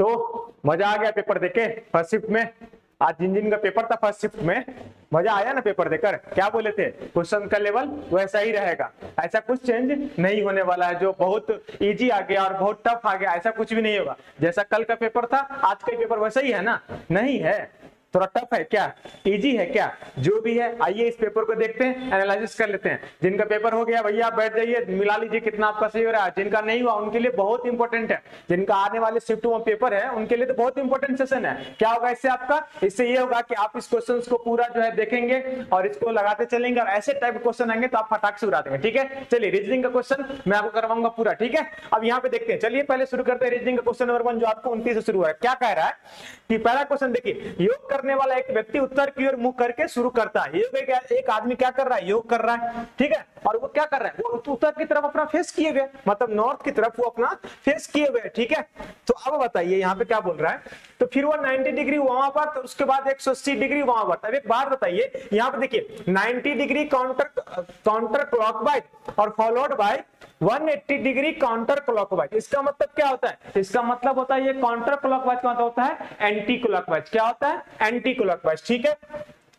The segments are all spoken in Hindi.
तो मजा आ गया पेपर देके फर्स्ट शिफ्ट में। आज जिन जिन का पेपर था फर्स्ट शिफ्ट में, मजा आया ना पेपर देकर? क्या बोले थे, क्वेश्चन का लेवल वैसा ही रहेगा, ऐसा कुछ चेंज नहीं होने वाला है। जो बहुत इजी आ गया और बहुत टफ आ गया, ऐसा कुछ भी नहीं होगा। जैसा कल का पेपर था आज का पेपर वैसा ही है ना? नहीं है, थोड़ा टफ है क्या, इजी है क्या? जो भी है आइए इस पेपर को देखते हैं, एनालिसिस कर लेते हैं। जिनका पेपर हो गया भैया आप बैठ जाइए, मिला लीजिए कितना आपका सही हो रहा है। जिनका नहीं हुआ उनके लिए बहुत इंपॉर्टेंट है, जिनका आने वाले शिफ्ट में पेपर है उनके लिए तो बहुत इंपॉर्टेंट सेशन है। क्या होगा इससे आपका? इससे ये होगा कि आप इस क्वेश्चन को पूरा जो है देखेंगे और इसको लगाते चलेंगे, और ऐसे टाइप के क्वेश्चन आएंगे तो आप फटाक से उड़ा देंगे। ठीक है, चलिए रीजनिंग का क्वेश्चन मैं आपको करवाऊंगा पूरा। ठीक है, अब यहाँ पे देखते हैं। चलिए पहले शुरू करते हैं रीजनिंग का क्वेश्चन नंबर 1 जो आपको 29 से शुरू है। क्या कह रहा है कि पहला क्वेश्चन देखिए, योग करने वाला एक व्यक्ति उत्तर की ओर मुंह करके शुरू करता है। एक आदमी क्या कर रहा है, योग कर रहा है। ठीक है, और वो क्या कर रहा है, वो उत्तर की तरफ अपना फेस किए हुए, मतलब नॉर्थ की तरफ वो अपना फेस किए हुए। ठीक है, तो अब बताइए यहाँ पे क्या बोल रहा है। तो फिर वो 90 डिग्री वहां पर, तो उसके बाद 180 डिग्री वहां पर। अब एक बात बताइए, यहाँ पे देखिए 90 डिग्री काउंटर क्लॉकवाइज और followed by 180 degree counter clockwise. इसका मतलब क्या होता है? इसका मतलब होता है ये काउंटर क्लॉकवाइज का मतलब होता है एंटी क्लॉकवाइज। क्या होता है? Anti clockwise. ठीक है,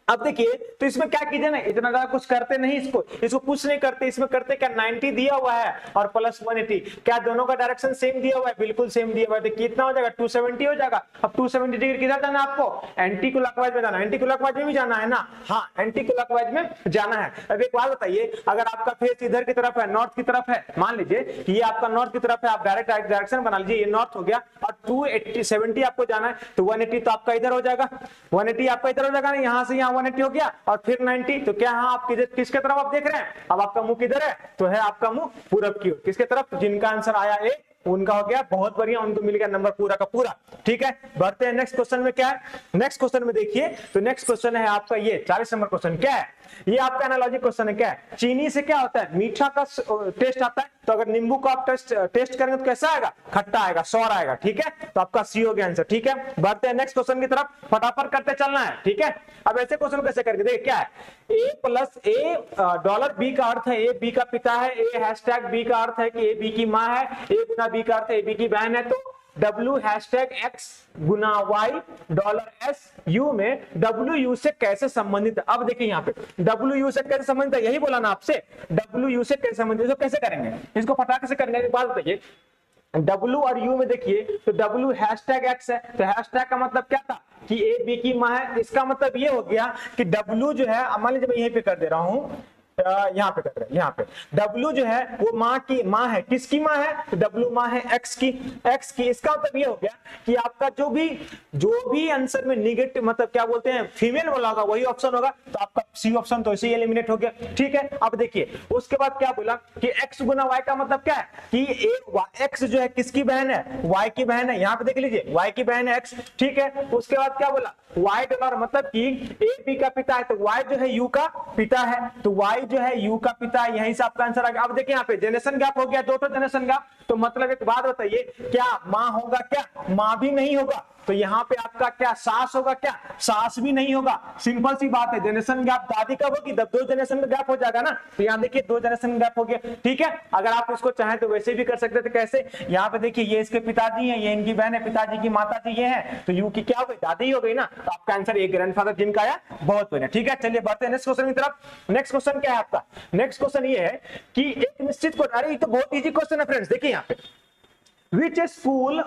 अब देखिए तो इसमें क्या कीजिए ना, इतना ज्यादा कुछ करते नहीं, इसको कुछ नहीं करते। इसमें करते क्या, 90 दिया हुआ है और प्लस 180, क्या दोनों का डायरेक्शन सेम दिया हुआ है? बिल्कुल सेम दिया हुआ है। तो कितना हो जाएगा, 270 हो जाएगा। अब 270 डिग्री किधर जाना है आपको? एंटी क्लॉकवाइज में जाना है। एंटी क्लॉकवाइज में भी जाना है ना? हाँ, एंटी क्लॉकवाइज में जाना है। अब एक बात बताइए, अगर आपका फेस इधर की तरफ है, नॉर्थ की तरफ है, मान लीजिए कि ये आपका नॉर्थ की तरफ है, आप डायरेक्ट डायरेक्शन बना लीजिए, ये नॉर्थ हो गया और 270 आपको जाना है, तो 180 तो आपका इधर हो जाएगा, 180 आपका इधर हो जाएगा ना, यहां से यहां 180 हो गया और फिर 90। तो क्या हाँ आप किसके तरफ आप देख रहे हैं? अब आपका मुंह किधर है? तो है आपका मुंह पूरब की ओर। किसके तरफ? जिनका आंसर आया ए उनका हो गया, बहुत बढ़िया, उनको मिल गया नंबर पूरा का पूरा। ठीक है, बढ़ते हैं नेक्स्ट क्वेश्चन में। क्या है नेक्स्ट क्वेश्चन में? देखिए तो नेक्स्ट क्वेश्चन है आपका ये 40 नंबर क्वेश्चन। क्या है ये? आपका एनालॉजी क्वेश्चन है। क्या है? चीनी से क्या होता है? मीठा का टेस्ट आता है। तो अगर नींबू का आप टेस्ट करेंगे तो कैसा आएगा? खट्टा आएगा, सौर आएगा। ठीक है, तो आपका सी हो गया आंसर। ठीक है, बढ़ते हैं नेक्स्ट क्वेश्चन की तरफ, फटाफट करते चलना है। ठीक है, अब ऐसे क्वेश्चन कैसे करके देखिए। क्या है? ए प्लस ए डॉलर बी का अर्थ है ए बी का पिता है, ए हैशटैग बी का अर्थ है कि ए बी की माँ है, ए गुना बी का अर्थ है ए बी की बहन है। तो W हैशटैग X गुना Y डॉलर S U में W से कैसे संबंधित है? अब देखिए यहाँ पे W से कैसे संबंधित है, यही बोला ना आपसे, W से कैसे संबंधित है। तो कैसे करेंगे इसको? फटाके से करने की बात बताइए। W और U में देखिए तो W हैशटैग X है, तो हैशटैग का मतलब क्या था कि ए बी की माँ है। इसका मतलब ये हो गया कि W जो है, मान लीजिए मैं यहीं पे कर दे रहा हूं, यहाँ पे कर रहे हैं, यहाँ पे W जो है वो माँ की माँ है। किसकी माँ है? तो W माँ है X की। इसका मतलब ये हो गया कि आपका जो भी आंसर में निगेटिव मतलब क्या बोलते हैं फीमेल वाला होगा वही ऑप्शन होगा। तो आपका सी ऑप्शन तो इसे एलिमिनेट हो गया। ठीक है, अब देखिए उसके बाद क्या बोला कि X गुना Y का मतलब क्या है कि X जो है किसकी बहन है? Y की बहन है। यहाँ पे देख लीजिए Y की बहन है X। ठीक है, उसके बाद क्या बोला? Y डॉलर मतलब कि A B का पिता है, तो Y जो है U का पिता है, तो Y जो है U का पिता है। यहीं से आपका आंसर आ गया। अब देखिए यहाँ पे जनरेशन गैप हो गया, 2 जनरेशन गैप। तो मतलब एक बात बताइए, क्या माँ होगा? क्या माँ भी नहीं होगा। तो यहाँ पे आपका क्या सास होगा? क्या सास भी नहीं होगा। सिंपल सी बात है, जनरेशन गैप दादी कब होगी? जब 2 जनरेशन का गैप हो जाएगा ना। तो यहाँ देखिए 2 जनरेशन गैप हो गया। ठीक है, अगर आप इसको चाहें तो वैसे भी कर सकते थे। कैसे? यहाँ पे देखिए ये इसके पिताजी हैं, ये इनकी बहन है, पिताजी की माता जी ये है, तो यू की क्या हो गई? दादी हो गई ना। तो आपका आंसर एक ग्रैंडफादर जिनका आया, बहुत बढ़िया। ठीक है, चलिए बढ़ते हैं नेक्स्ट क्वेश्चन की तरफ। नेक्स्ट क्वेश्चन क्या है आपका? नेक्स्ट क्वेश्चन ये है कि एक निश्चित को, अरे ये तो बहुत इजी क्वेश्चन है फ्रेंड्स। देखिए यहाँ पे विच स्कूल,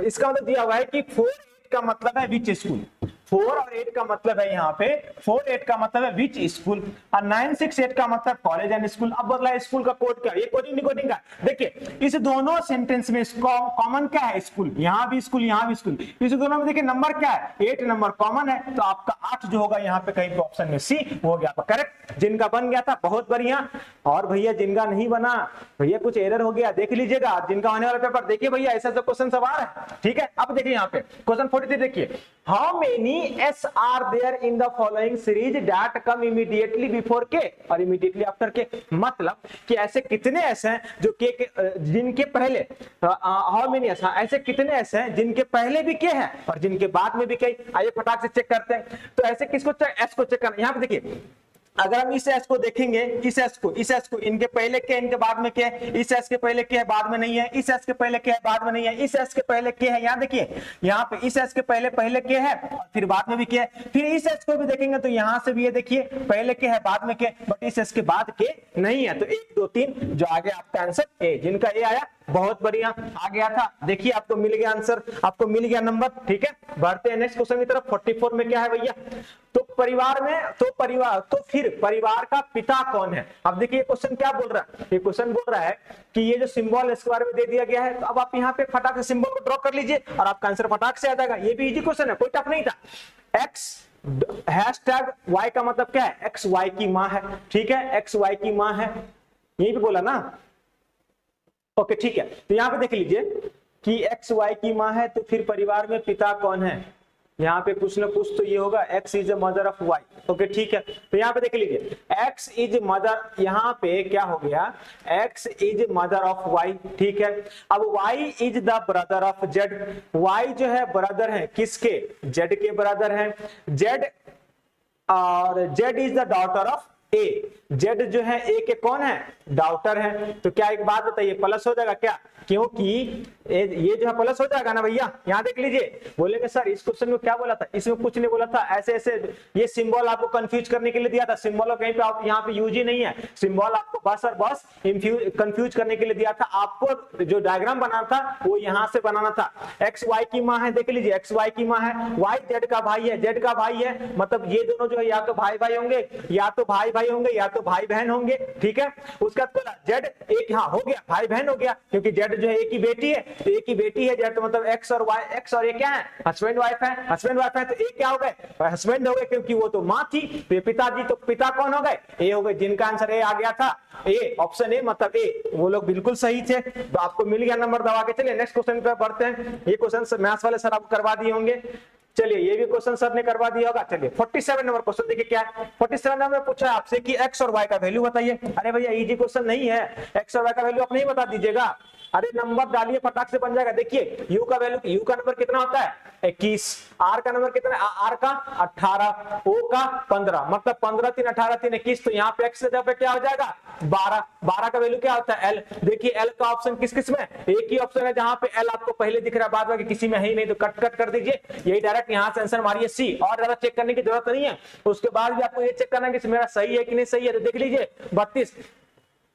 इसका मतलब दिया हुआ है कि 4-8 का मतलब है विच स्कूल। 4 और 8 का मतलब है यहाँ पे 4-8 का मतलब है विच स्कूल और 9-6-8 का मतलब कॉलेज एंड स्कूल। अब बदला स्कूल का कोड क्या? ये कोडिंग डिकोडिंग का। देखिए इस दोनों सेंटेंस में कॉमन क्या है? स्कूल। यहाँ भी स्कूल, यहाँ भी स्कूल। इस दोनों में देखिए नंबर क्या है? 8 नंबर कॉमन है, तो आपका 8 जो होगा यहाँ पे कहीं पे ऑप्शन में सी हो गया आपका करेक्ट। जिनका बन गया था बहुत बढ़िया, और भैया जिनका नहीं बना भैया कुछ एरर हो गया देख लीजिएगा। जिनका आने वाला पेपर देखिए भैया ऐसा जो क्वेश्चन सवाल है। ठीक है, अब देखिए यहाँ पे क्वेश्चन 43 देखिए, how many S are there in the following series that come immediately before K और immediately after K। मतलब कि ऐसे कितने S हैं जो K जिनके पहले how many S, ऐसे कितने S हैं जिनके पहले भी K है और जिनके बाद में भी K। आइए फटाक से चेक करते हैं। तो ऐसे किसको S को चेक करना, यहाँ पे देखिए अगर हम इस एस को देखेंगे, इस एस को इनके पहले के इनके बाद में क्या है, इस एस के पहले क्या है बाद में नहीं है, इस एस के पहले क्या है बाद में नहीं है, इस एस के पहले क्या है, यहाँ देखिए यहाँ पे इस एस के पहले क्या है और फिर बाद में भी क्या है, फिर इस एस को भी देखेंगे तो यहाँ से भी ये देखिए पहले क्या है बाद में क्या है, बट इस एस के बाद के नहीं है। तो 1 2 3 जो आगे आपका आंसर ए, जिनका ए आया बहुत बढ़िया आ गया था। देखिए आपको मिल गया आंसर, आपको मिल गया नंबर। ठीक है, बढ़ते हैं नेक्स्ट क्वेश्चन की तरफ। 44 में क्या है भैया, तो परिवार में तो फिर परिवार का पिता कौन है। अब देखिए क्वेश्चन क्या बोल रहा है, ये क्वेश्चन बोल रहा है कि ये जो सिंबल इसके बारे में दे दिया गया है, तो अब आप यहाँ पे फटाक से सिंबल को ड्रॉ कर लीजिए और आपका आंसर फटाक से आ जाएगा। ये भी इजी क्वेश्चन है, कोई टफ नहीं था। एक्स हैशटैग वाई का मतलब क्या है, एक्स वाई की माँ है। ठीक है, एक्स वाई की माँ है, यही पे बोला ना। ओके ठीक है, तो यहाँ पे देख लीजिए कि एक्स वाई की माँ है, तो फिर परिवार में पिता कौन है। यहाँ पे कुछ ना कुछ तो ये होगा, X is a mother of Y. Okay ठीक है, तो यहाँ पे देख लीजिए एक्स इज मदर, यहाँ पे क्या हो गया, X is mother of Y. ठीक है, अब Y is the brother of Z. Y जो है ब्रदर है किसके, जेड के ब्रदर है। जेड और Z is the daughter of A. Z जो है ए के कौन है, डॉटर है। तो क्या एक बात बताइए, प्लस हो जाएगा क्या, क्योंकि ये जो है प्लस हो जाएगा ना भैया। यहाँ देख लीजिए, बोलेंगे सर इस क्वेश्चन में क्या बोला था, इसमें कुछ नहीं बोला था, ऐसे ऐसे ये सिंबल आपको कंफ्यूज करने के लिए दिया था। सिंबल कहीं पे आप यहाँ पे यूज ही नहीं है, सिंबल आपको बस और बस कंफ्यूज करने के लिए दिया था। आपको जो डायग्राम बनाना था वो यहाँ से बनाना था। एक्स वाई की माँ है, देख लीजिए एक्स वाई की माँ है, वाई जेड का भाई है, जेड का भाई है, मतलब ये दोनों जो है या तो भाई भाई होंगे, या तो भाई भाई होंगे, या तो भाई बहन होंगे। ठीक है, उसका जेड एक, हाँ हो गया भाई बहन हो गया, क्योंकि जेड जो है एक ही बेटी है, तो एक ही बेटी है जेड, तो मतलब एक्स और वाई, एक्स और ये क्या है, हस्बैंड वाइफ है, हस्बैंड वाइफ है, तो ए क्या हो गए, हस्बैंड हो गए, क्योंकि वो तो माँ थी। तो पिताजी, तो पिता कौन हो गए, ए हो गए, जिनका आंसर ए आ गया था। ए ऑप्शन ए मतलब ए, वो लोग बिल्कुल सही थे, तो आपको मिल गया नंबर दबा के। चलिए नेक्स्ट क्वेश्चन पे बढ़ते हैं। ये क्वेश्चन मैथ्स वाले सर आपको करवा दिए होंगे, चलिए ये भी क्वेश्चन सर ने करवा दिया होगा। चलिए 47 नंबर क्वेश्चन देखिए क्या है। 47 नंबर में पूछा आपसे कि एक्स और वाई का वैल्यू बताइए। अरे भैया इजी क्वेश्चन नहीं है, एक्स और वाई का वैल्यू आप नहीं बता दीजिएगा, अरे नंबर डालिए फटाक से बन जाएगा। देखिए यू का वैल्यू, यू का नंबर कितना होता है 21, आर का नंबर कितना है, आर का 18, ओ का 15, मतलब 15 3 18 3 21, तो यहाँ पे एक्स से पे क्या हो जाएगा 12। 12 का वैल्यू क्या होता है एल। देखिए एल का ऑप्शन किस किस में, एक ही ऑप्शन है जहां पे एल आपको पहले दिख रहा है, बाद में किसी में है ही नहीं, तो कट कर दीजिए, यही डायरेक्ट यहाँ से आंसर मारिए सी, और ज्यादा चेक करने की जरूरत नहीं है। उसके बाद भी आपको ये चेक करना है कि मेरा सही है कि नहीं सही है। तो देख लीजिए 32,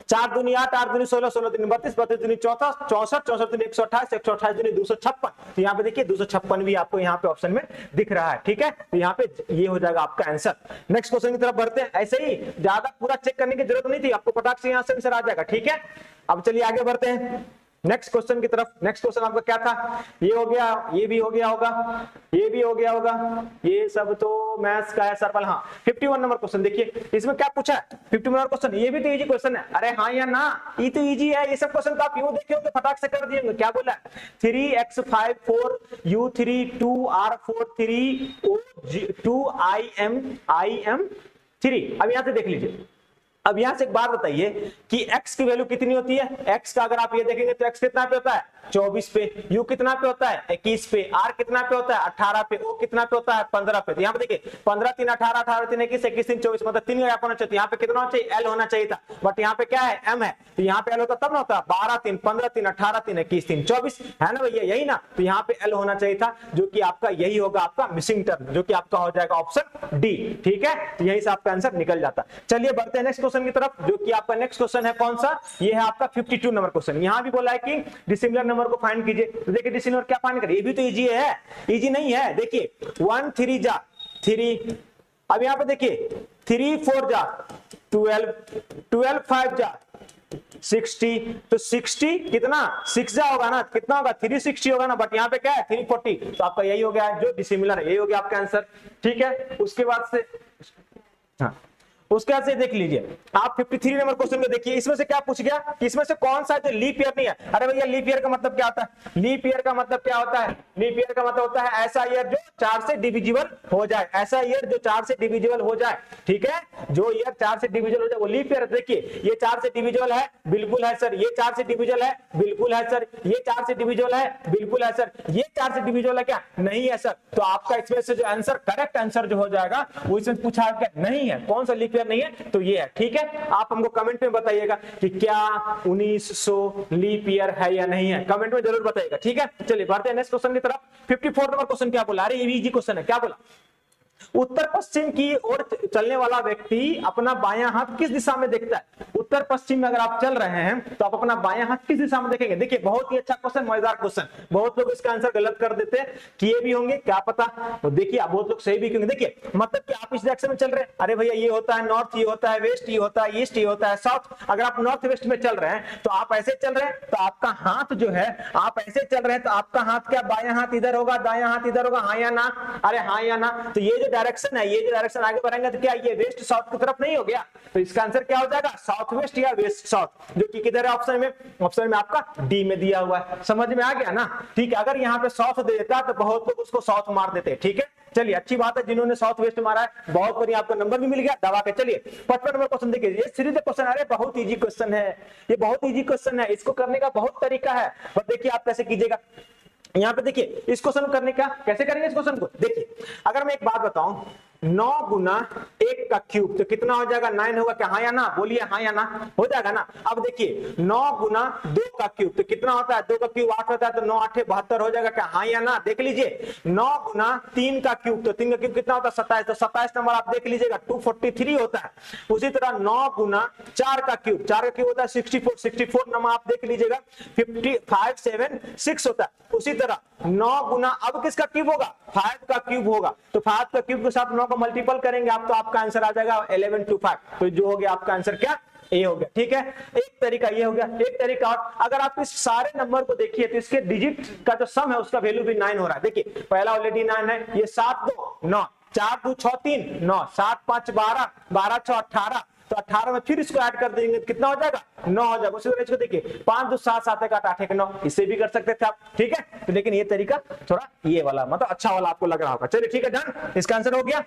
4 दूनी 8, 8 दूनी 16, 16 दूनी 32, 32 दूनी 64, 64, 64 दूनी 128, 128 दूनी 256। तो यहाँ पे देखिए 256 भी आपको यहाँ पे ऑप्शन में दिख रहा है। ठीक है, तो यहाँ पे ये हो जाएगा आपका आंसर। नेक्स्ट क्वेश्चन की तरफ बढ़ते हैं। ऐसे ही ज्यादा पूरा चेक करने की जरूरत नहीं थी, आपको फटाक से यहाँ से आंसर आ जाएगा। ठीक है, अब चलिए आगे बढ़ते हैं नेक्स्ट क्वेश्चन की तरफ। नेक्स्ट क्वेश्चन आपका क्या था, ये हो गया, ये भी हो गया होगा, ये भी हो गया होगा, ये सब तो मैथ्स का है सर्कल। हाँ 51 नंबर क्वेश्चन देखिए, इसमें क्या पूछा है 51 नंबर क्वेश्चन, ये भी तो इजी क्वेश्चन है। अरे हाँ या ना, ये तो इजी है, ये सब क्वेश्चन तो आप यूं देखे होंगे, फटाक से कर दिए। क्या बोला, 3x 5 4 u 3 2 r 4 3 o 2 i m 3। अब यहां से देख लीजिए, अब यहां से एक बात बताइए कि x की वैल्यू कितनी होती है। x का अगर आप ये देखेंगे तो x कितना पे होता है 24 पे, u कितना पे होता है 21 पे, r कितना पे होता है 18 पे, o कितना पे होता है 15 पे। तो यहाँ पे देखिए 15 3 18, 18 3 21, 21 3 24, मतलब 3 गैप होना चाहिए। यहाँ पे कितना होना चाहिए, l होना चाहिए था, बट यहाँ पे क्या है m है, तो यहाँ पे l होता तब ना होता 12 3 15 3 18 3 21 3 24, है ना भैया, यही ना। तो यहाँ पे l होना चाहिए था, जो कि आपका यही होगा आपका मिसिंग टर्म, जो कि आपका हो जाएगा ऑप्शन डी। ठीक है, तो यही से आपका आंसर निकल जाता। चलिए बढ़ते हैं नेक्स्ट क्वेश्चन की तरफ, जो कि आपका नेक्स्ट क्वेश्चन है कौन सा, ये है आपका 52 नंबर क्वेश्चन। यहाँ भी बोला है कि डिसिमिलर नंबर को फाइंड कीजिए। तो देखिए डिसिमिलर क्या फाइंड करें, ये भी तो इजी है, इजी नहीं है। देखिए 1 3 जा 3, अब यहाँ पे देखिए 3 4 जा 12, 12 5 जा 60, तो 60 कितना 6 जा होगा ना, कितना होगा 360 होगा ना, बट यहाँ पे क्या है 340, तो आपका यही हो गया जो डिसिमिलर है, यही हो गया आपका आंसर। ठीक है, उसके बाद से हाँ उसके बाद से देख लीजिए आप 53 नंबर क्वेश्चन में देखिए, इसमें से क्या पूछ गया कि इसमें से कौन सा जो लीप ईयर नहीं है। अरे भैया लीप ईयर का मतलब क्या होता है, लीप ईयर का मतलब क्या होता है, लीप ईयर का मतलब होता है ऐसा ईयर जो 4 से डिविजिबल हो जाए, ऐसा ईयर जो 4 से डिविजिबल हो जाए। ठीक है, जो ईयर 4 से डिविजिबल हो जाए वो लीप ईयर। देखिए ये 4 से डिविजिबल है, बिल्कुल है सर, ये 4 से डिविजिबल है, बिल्कुल है सर, ये 4 से डिविजिबल है, बिल्कुल है सर, ये 4 से डिविजिबल है क्या, नहीं है सर। तो आपका इसमें से जो आंसर करेक्ट आंसर जो हो जाएगा वो इसमें पूछा नहीं है, कौन सा लीप लीप ईयर नहीं है तो ये है। ठीक है, आप हमको कमेंट में बताइएगा कि क्या 1900 लीप ईयर है या नहीं है, कमेंट में जरूर बताइएगा। ठीक है, चलिए बढ़ते हैं नेक्स्ट क्वेश्चन की तरफ। 54 नंबर क्वेश्चन क्या बोला, अरे ये भी इजी क्वेश्चन है। क्या बोला, उत्तर पश्चिम की ओर चलने वाला व्यक्ति अपना बायां हाथ किस दिशा में देखता है। उत्तर पश्चिम में अगर आप चल रहे हैं तो आप अपना बायां हाथ किस दिशा में देखेंगे। देखिए बहुत ही अच्छा क्वेश्चन, मजेदार क्वेश्चन। बहुत लोग इसका आंसर गलत कर देते हैं, किए भी होंगे क्या पता, तो देखिए आप बहुत लोग सही भी क्योंकि देखिए मतलब कि आप इस डायरेक्शन में चल रहे हैं, अरे भैया ये होता है नॉर्थ, ये होता है वेस्ट, ये होता है ईस्ट, ये होता है साउथ। अगर आप नॉर्थ वेस्ट में चल रहे हैं तो आप ऐसे चल रहे हैं तो आपका हाथ जो है, आप ऐसे चल रहे हैं तो आपका हाथ क्या बायां हाथ इधर होगा, दायां हाथ इधर होगा, हाँ या ना, अरे हाँ या ना। तो ये जो डायरेक्शन है, ये जो डायरेक्शन आगे बढ़ेंगे तो क्या ये वेस्ट साउथ की तरफ नहीं हो गया, तो इसका आंसर क्या हो जाएगा, साउथ वेस्ट या वेस्ट साउथ, जो कि किधर है ऑप्शन में, ऑप्शन में आपका डी में दिया हुआ है। समझ में आ गया ना। ठीक है, अगर यहाँ पे साउथ दे देता तो बहुत लोग उसको साउथ मार देते। ठीक है, चलिए अच्छी बात है जिन्होंने साउथ वेस्ट मारा है, बहुत बढ़िया, आपको नंबर भी मिल गया दबा के। चलिए 55 नंबर क्वेश्चन देखिए, ये सीरीज क्वेश्चन, अरे बहुत इजी क्वेश्चन है, ये बहुत इजी क्वेश्चन है, इसको करने का बहुत तरीका है, बस देखिए आप कैसे कीजिएगा। यहाँ पे देखिए इस क्वेश्चन करने का कैसे करेंगे, इस क्वेश्चन को देखिए, अगर मैं एक बात बताऊं 9 गुना 1 का क्यूब तो कितना हो जाएगा, 9 होगा क्या, हाँ या ना, बोलिए हाँ या ना, हो जाएगा ना। अब देखिए 9 गुना 2 का क्यूब तो कितना होता है, 2 का क्यूब 8 होता है, तो 9 8 72 हो जाएगा क्या, हाँ या ना, देख लीजिए। 9 गुना 3 का क्यूब तो 3 का क्यूब कितना होता है 27, तो 27 नंबर आप देख लीजिएगा 243 होता है। उसी तरह 9 गुना 4 का क्यूब, 4 का क्यूब होता है 64, 64 नंबर आप देख लीजिएगा 576 होता है। उसी तरह 9 गुना अब किसका क्यूब होगा, 5 का क्यूब होगा, तो 5 का क्यूब के साथ 9 को मल्टीपल करेंगे आप तो आपका आंसर आ जाएगा 1125, तो जो हो गया आपका आंसर क्या, ए हो गया। ठीक है, एक तरीका ये हो गया, एक तरीका और, अगर आप इस सारे नंबर को देखिए तो इसके डिजिट का जो सम है उसका वैल्यू भी 9 हो रहा है। देखिए पहला ऑलरेडी 9 है, ये 7 2 9, 4 2 6 3 9, 7 5 12, 12 6 18, तो 18 में फिर इसको ऐड कर देंगे कितना हो जाएगा, 9 हो जाएगा। उसी तरह इसको देखिए 5 2 7 7 1 8 1 9, इससे भी कर सकते थे आप। ठीक है, तो लेकिन ये तरीका थोड़ा ये वाला मतलब अच्छा वाला आपको लग रहा होगा। चलिए ठीक है, डन, इसका आंसर हो गया।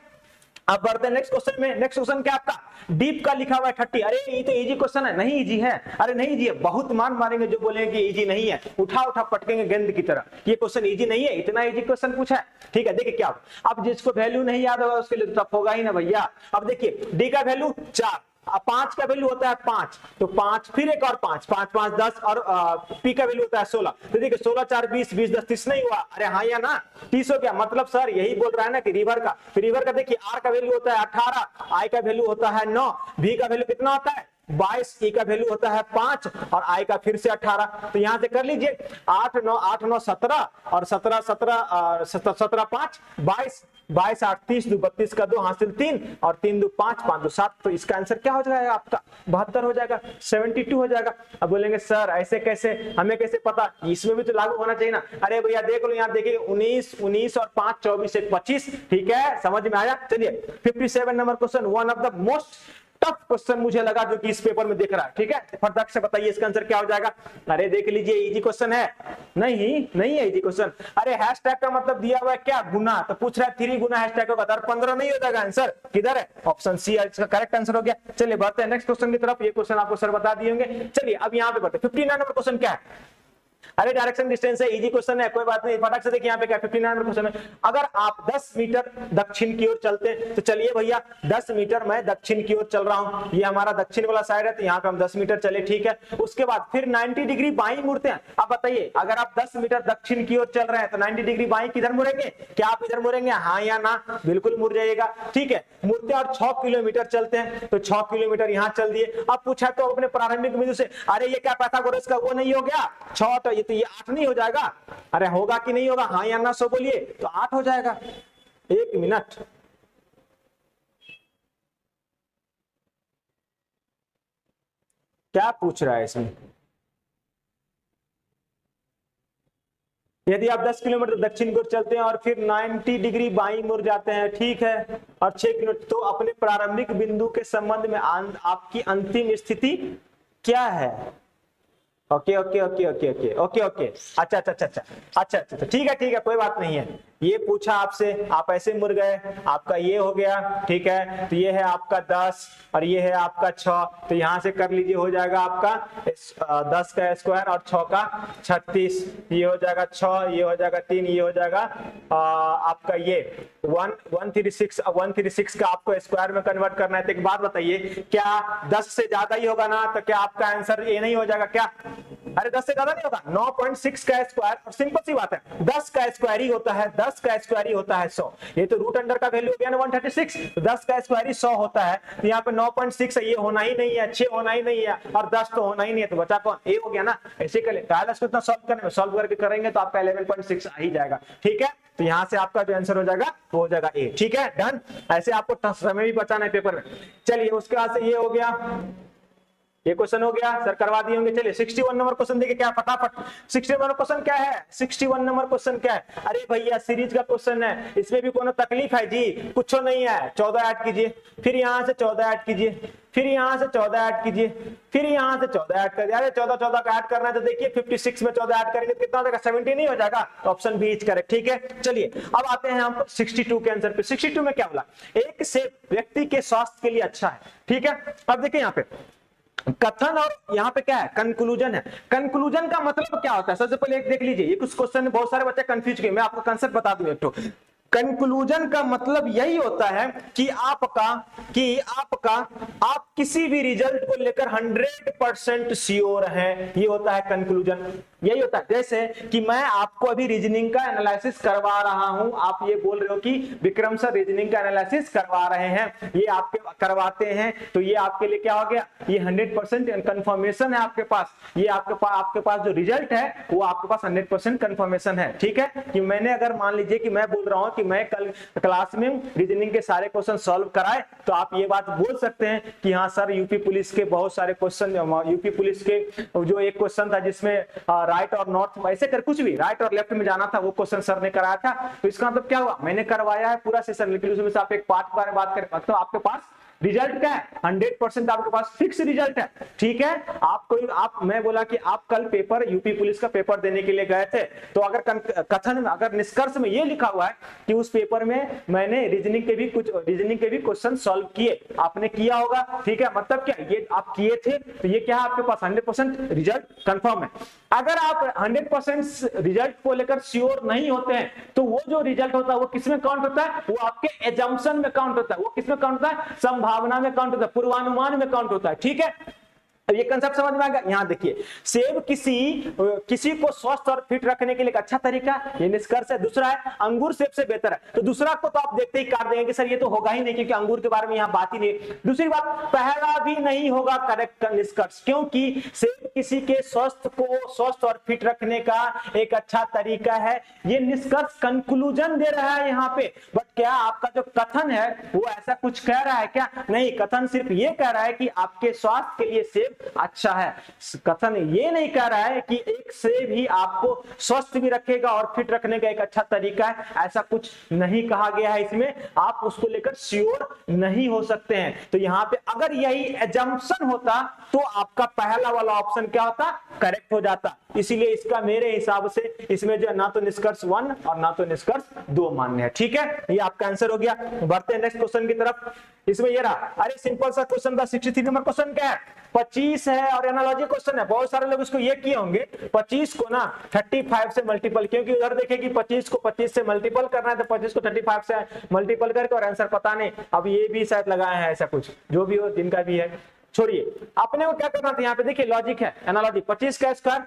अब बढ़ते हैं नेक्स्ट क्वेश्चन में। नेक्स्ट क्वेश्चन क्या आपका, डीप का लिखा हुआ है 30, अरे ये तो इजी क्वेश्चन है, नहीं इजी है, अरे नहीं इजी है, बहुत मान मारेंगे जो बोलेंगे कि इजी नहीं है, उठा उठा पटकेंगे गेंद की तरह, ये क्वेश्चन इजी नहीं है, इतना इजी क्वेश्चन पूछा है। ठीक है, देखिए क्या, अब जिसको वैल्यू नहीं याद होगा उसके लिए टफ होगा ही ना भैया। अब देखिए डी का वैल्यू 4, अब 5 का वैल्यू होता है 5, तो 5 फिर एक और 5 5 5 10, और पी का वैल्यू होता है 16, तो देखिए 16 4 20 20 10 30 नहीं हुआ, अरे हाँ या ना, 30 हो गया। मतलब सर यही बोल रहा है ना कि रिवर का, तो रिवर का देखिए आर का वैल्यू होता है 18, आई का वैल्यू होता है 9, वी का वैल्यू कितना होता है 22, ई का वैल्यू होता है 5 और आई का फिर से 18, तो यहां से कर लीजिए 8 9 17 और 17 17 17 5 22 22 8 30 2 32 का 2 हासिल 3 और 3 2 5 5 2 7, तो इसका आंसर क्या हो जाएगा आपका 72 हो जाएगा, 72 हो जाएगा। अब बोलेंगे सर ऐसे कैसे, हमें कैसे पता, इसमें भी तो लागू होना चाहिए ना। अरे भैया देख लो यहाँ देखिए 19 19 और 5 24 से 25, ठीक है, समझ में आया। चलिए 57 number question, one of the most tough question मुझे लगा जो कि इस पेपर में दिख रहा है। ठीक है, फटाक से बताइए इसका आंसर क्या हो जाएगा। अरे देख लीजिए इजी क्वेश्चन है, नहीं है इजी क्वेश्चन। अरे हैशटैग का मतलब दिया हुआ है क्या, गुना, तो पूछ रहा है 3 गुना हैशटैग होगा, 15 नहीं हो जाएगा, आंसर किधर है, ऑप्शन सी इसका करेक्ट आंसर हो गया। चलिए बढ़ते हैं नेक्स्ट क्वेश्चन की तरफ, ये क्वेश्चन आपको सर बता दिए होंगे। चलिए अब यहाँ पे बढ़ते 59 नंबर क्वेश्चन क्या है, अरे डायरेक्शन डिस्टेंस है, इजी क्वेश्चन है, कोई बात नहीं, फटाक से देखिए यहाँ पे क्या 59 नंबर क्वेश्चन है। अगर आप 10 मीटर दक्षिण की ओर चलते हैं तो चलिए भैया 10 मीटर मैं दक्षिण की ओर चल रहा हूं, ये हमारा दक्षिण वाला साइड है, तो यहाँ पे हम 10 मीटर चले, ठीक है। उसके बाद फिर 90 डिग्री बाईं मुड़ते हैं। अब बताइए अगर आप 10 मीटर दक्षिण की ओर चल रहे हैं तो 90 डिग्री बाईं किधर मुड़ेंगे, क्या आप इधर मुड़ेंगे, हाँ या ना, बिल्कुल मुड़ जाइएगा। ठीक है, मुड़ते और 6 किलोमीटर चलते हैं, तो 6 किलोमीटर यहाँ चल दिए। अब पूछा तो अपने प्रारंभिक बिंदु से, अरे ये क्या पाइथागोरस का वो नहीं हो गया 6, तो ये 8 नहीं हो जाएगा, अरे होगा कि नहीं होगा, हाँ या ना सो बोलिए, तो 8 हो जाएगा। 1 मिनट, क्या पूछ रहा है इसमें, यदि आप 10 किलोमीटर दक्षिण की ओर चलते हैं और फिर 90 डिग्री बाईं मुड़ जाते हैं, ठीक है, और 6 किलोमीटर, तो अपने प्रारंभिक बिंदु के संबंध में आपकी अंतिम स्थिति क्या है। Okay okay okay okay okay okay okay, अच्छा अच्छा अच्छा अच्छा अच्छा अच्छा, ठीक है कोई बात नहीं है, ये पूछा आपसे, आप ऐसे मुड़ गए, आपका ये हो गया, ठीक है। तो ये है आपका 10 और ये है आपका 6, तो यहां से कर लीजिए, हो जाएगा आपका 10 का स्क्वायर और 6 का 36, ये हो जाएगा 6, ये हो जाएगा 3, ये हो जाएगा आपका ये 136 का आपको स्क्वायर में कन्वर्ट करना है। तो एक बात बताइए, क्या 10 से ज्यादा ही होगा ना, तो क्या आपका आंसर ये नहीं हो जाएगा क्या? अरे 10 से ज्यादा नहीं होगा, 9.6 का स्क्वायर, और सिंपल सी बात है 10 का स्क्वायर ही होता है, 10 का स्क्वायर ही होता है 100। ये तो रूट अंडर का वैल्यू हो गया ना 136, तो 10 का स्क्वायर ही 100 होता है। तो यहाँ पे 9.6 ये होना ही नहीं है, 6 होना ही नहीं है, और 10 तो होना ही नहीं है, तो बचा कौन? ए हो गया ना। ऐसे कर ले, पहले इसको इतना सॉल्व करने में, सॉल्व करके करेंगे तो आपका 11.6 आ ही जाएगा, ठीक है। तो यहां से आपका जो आंसर हो जाएगा वो हो जाएगा ए, ठीक है, डन। ऐसे आपको समय भी बचाना है पेपर में। चलिए उसके बाद से ये हो गया, ये क्वेश्चन हो गया, सर करवा दिए होंगे। चलिए 61 नंबर क्वेश्चन देखिए, क्या फटाफट 61 नंबर क्वेश्चन क्या है? 61 नंबर क्वेश्चन क्या है? अरे भैया सीरीज का क्वेश्चन है, इसमें भी कोनो तकलीफ है जी? कुछ नहीं है। 14 ऐड कीजिए, फिर यहां से 14 ऐड कीजिए, फिर यहां से 14 ऐड कीजिए, फिर यहां से 14 ऐड कर दिया। अरे 14 का ऐड करना है तो देखिए 56 में 14 ऐड करेंगे कितना हो जाएगा? 70 नहीं हो जाएगा? ऑप्शन बी इज करेक्ट, ठीक है। चलिए अब आते हैं हम 62 के आंसर पे। 62 में क्या बोला? एक सेब व्यक्ति के स्वास्थ्य के लिए अच्छा है, ठीक है। अब देखिए यहाँ पे कथन और यहाँ पे क्या है? कंक्लूजन है। कंक्लूजन का मतलब क्या होता है? सबसे पहले एक देख लीजिए, ये कुछ क्वेश्चन में बहुत सारे बच्चे कंफ्यूज किए, मैं आपको कंसेप्ट बता दूं एक तो। कंक्लूजन का मतलब यही होता है कि आप किसी भी रिजल्ट को लेकर 100% श्योर हैं, ये होता है कंक्लूजन। यही होता है, जैसे कि मैं आपको अभी रीजनिंग का एनालिसिस करवा रहा हूं, आप ये बोल रहे हो कि विक्रम सर रीजनिंग का एनालिसिस करवा रहे हैं, ये आपके करवाते हैं, तो ये आपके लिए क्या हो गया? ये 100% कंफर्मेशन है आपके पास। ये आपके पास जो रिजल्ट है वो आपके पास 100% कंफर्मेशन है, ठीक है। कि मैंने अगर मान लीजिए कि मैं बोल रहा हूं कि मैं कल क्लास में रीजनिंग के सारे क्वेश्चन सॉल्व कराए, तो आप ये बात बोल सकते हैं कि हाँ सर यूपी पुलिस के बहुत सारे क्वेश्चन, यूपी पुलिस के जो एक क्वेश्चन था जिसमें राइट और नॉर्थ ऐसे कर कुछ भी राइट और लेफ्ट में जाना था, वो क्वेश्चन सर ने कराया था। तो इसका मतलब क्या हुआ? मैंने करवाया है पूरा सेशन, लेकिन उसमें से आप एक पार्ट के बारे में बात करें तो आपके पास रिजल्ट क्या है? 100% आपके पास फिक्स रिजल्ट है, ठीक है। मैं बोला कि आप कल पेपर यूपी पुलिस का पेपर देने के लिए गए थे, तो अगर कथन में, अगर निष्कर्ष में ये लिखा हुआ है कि उस पेपर में मैंने रीजनिंग के भी क्वेश्चन सॉल्व किए, आपने किया होगा, ठीक है। मतलब क्या ये आप किए थे, तो ये क्या है? आपके पास 100% रिजल्ट कंफर्म है। अगर आप 100% रिजल्ट को लेकर श्योर नहीं होते हैं, तो वो जो रिजल्ट होता है वो किसमें काउंट होता है? वो आपके एजम्पशन में काउंट होता है। वो किसमें काउंट होता है? संभावना में काउंट होता है, पूर्वानुमान में काउंट होता है, ठीक है। अब ये कंसेप्ट समझ में आ गया? यहाँ देखिए, सेब किसी को स्वस्थ और फिट रखने के लिए एक अच्छा तरीका, ये निष्कर्ष है। दूसरा है अंगूर सेब से बेहतर है, तो दूसरा को तो आप देखते ही काट देंगे कि सर ये तो होगा ही नहीं, क्योंकि अंगूर के बारे में यहाँ बात ही नहीं। दूसरी बात, पहला भी नहीं होगा करेक्ट निष्कर्ष, क्योंकि सेब किसी के स्वस्थ और फिट रखने का एक अच्छा तरीका है। ये निष्कर्ष कंक्लूजन दे रहा है यहाँ पे, बट क्या आपका जो कथन है वो ऐसा कुछ कह रहा है क्या? नहीं, कथन सिर्फ ये कह रहा है कि आपके स्वास्थ्य के लिए सेब अच्छा है। कथन ये नहीं कह रहा है कि एक सेब ही आपको स्वस्थ भी रखेगा और फिट रखने का एक अच्छा तरीका है, ऐसा कुछ नहीं कहा गया है इसमें। आप उसको लेकर श्योर नहीं हो सकते हैं। तो यहाँ पे अगर यही एजम्पशन होता तो आपका पहला वाला ऑप्शन क्या होता? करेक्ट हो जाता। इसीलिए इसका मेरे हिसाब से इसमें जो ना तो निष्कर्ष 1 और ना तो निष्कर्ष 2 मान्य है, ठीक है। ये आपका आंसर हो गया। बढ़ते हैं नेक्स्ट क्वेश्चन की तरफ। इसमें ये रहा, अरे सिंपल सा क्वेश्चन था। 63 नंबर क्वेश्चन क्या है? 25 है और एनालॉजी क्वेश्चन है। बहुत सारे लोग इसको ये किए होंगे 25 को ना 35 से मल्टीपल, क्योंकि उधर देखे कि 25 को 25 से मल्टीपल करना है, तो 25 को 35 से मल्टीपल करके और आंसर पता नहीं। अब ये भी शायद लगाए हैं ऐसा कुछ, जो भी हो जिनका भी है छोड़िए। अपने को क्या करना था? यहाँ पे देखिए लॉजिक है, एनालॉजी। 25 का स्क्वायर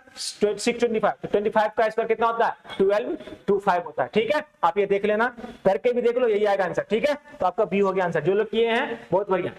625, तो 25 का स्क्वायर कितना होता है? 1225 होता है, ठीक है। आप ये देख लेना, करके भी देख लो, यही आएगा आंसर, ठीक है। तो आपका बी हो गया आंसर। जो लोग किए हैं बहुत बढ़िया।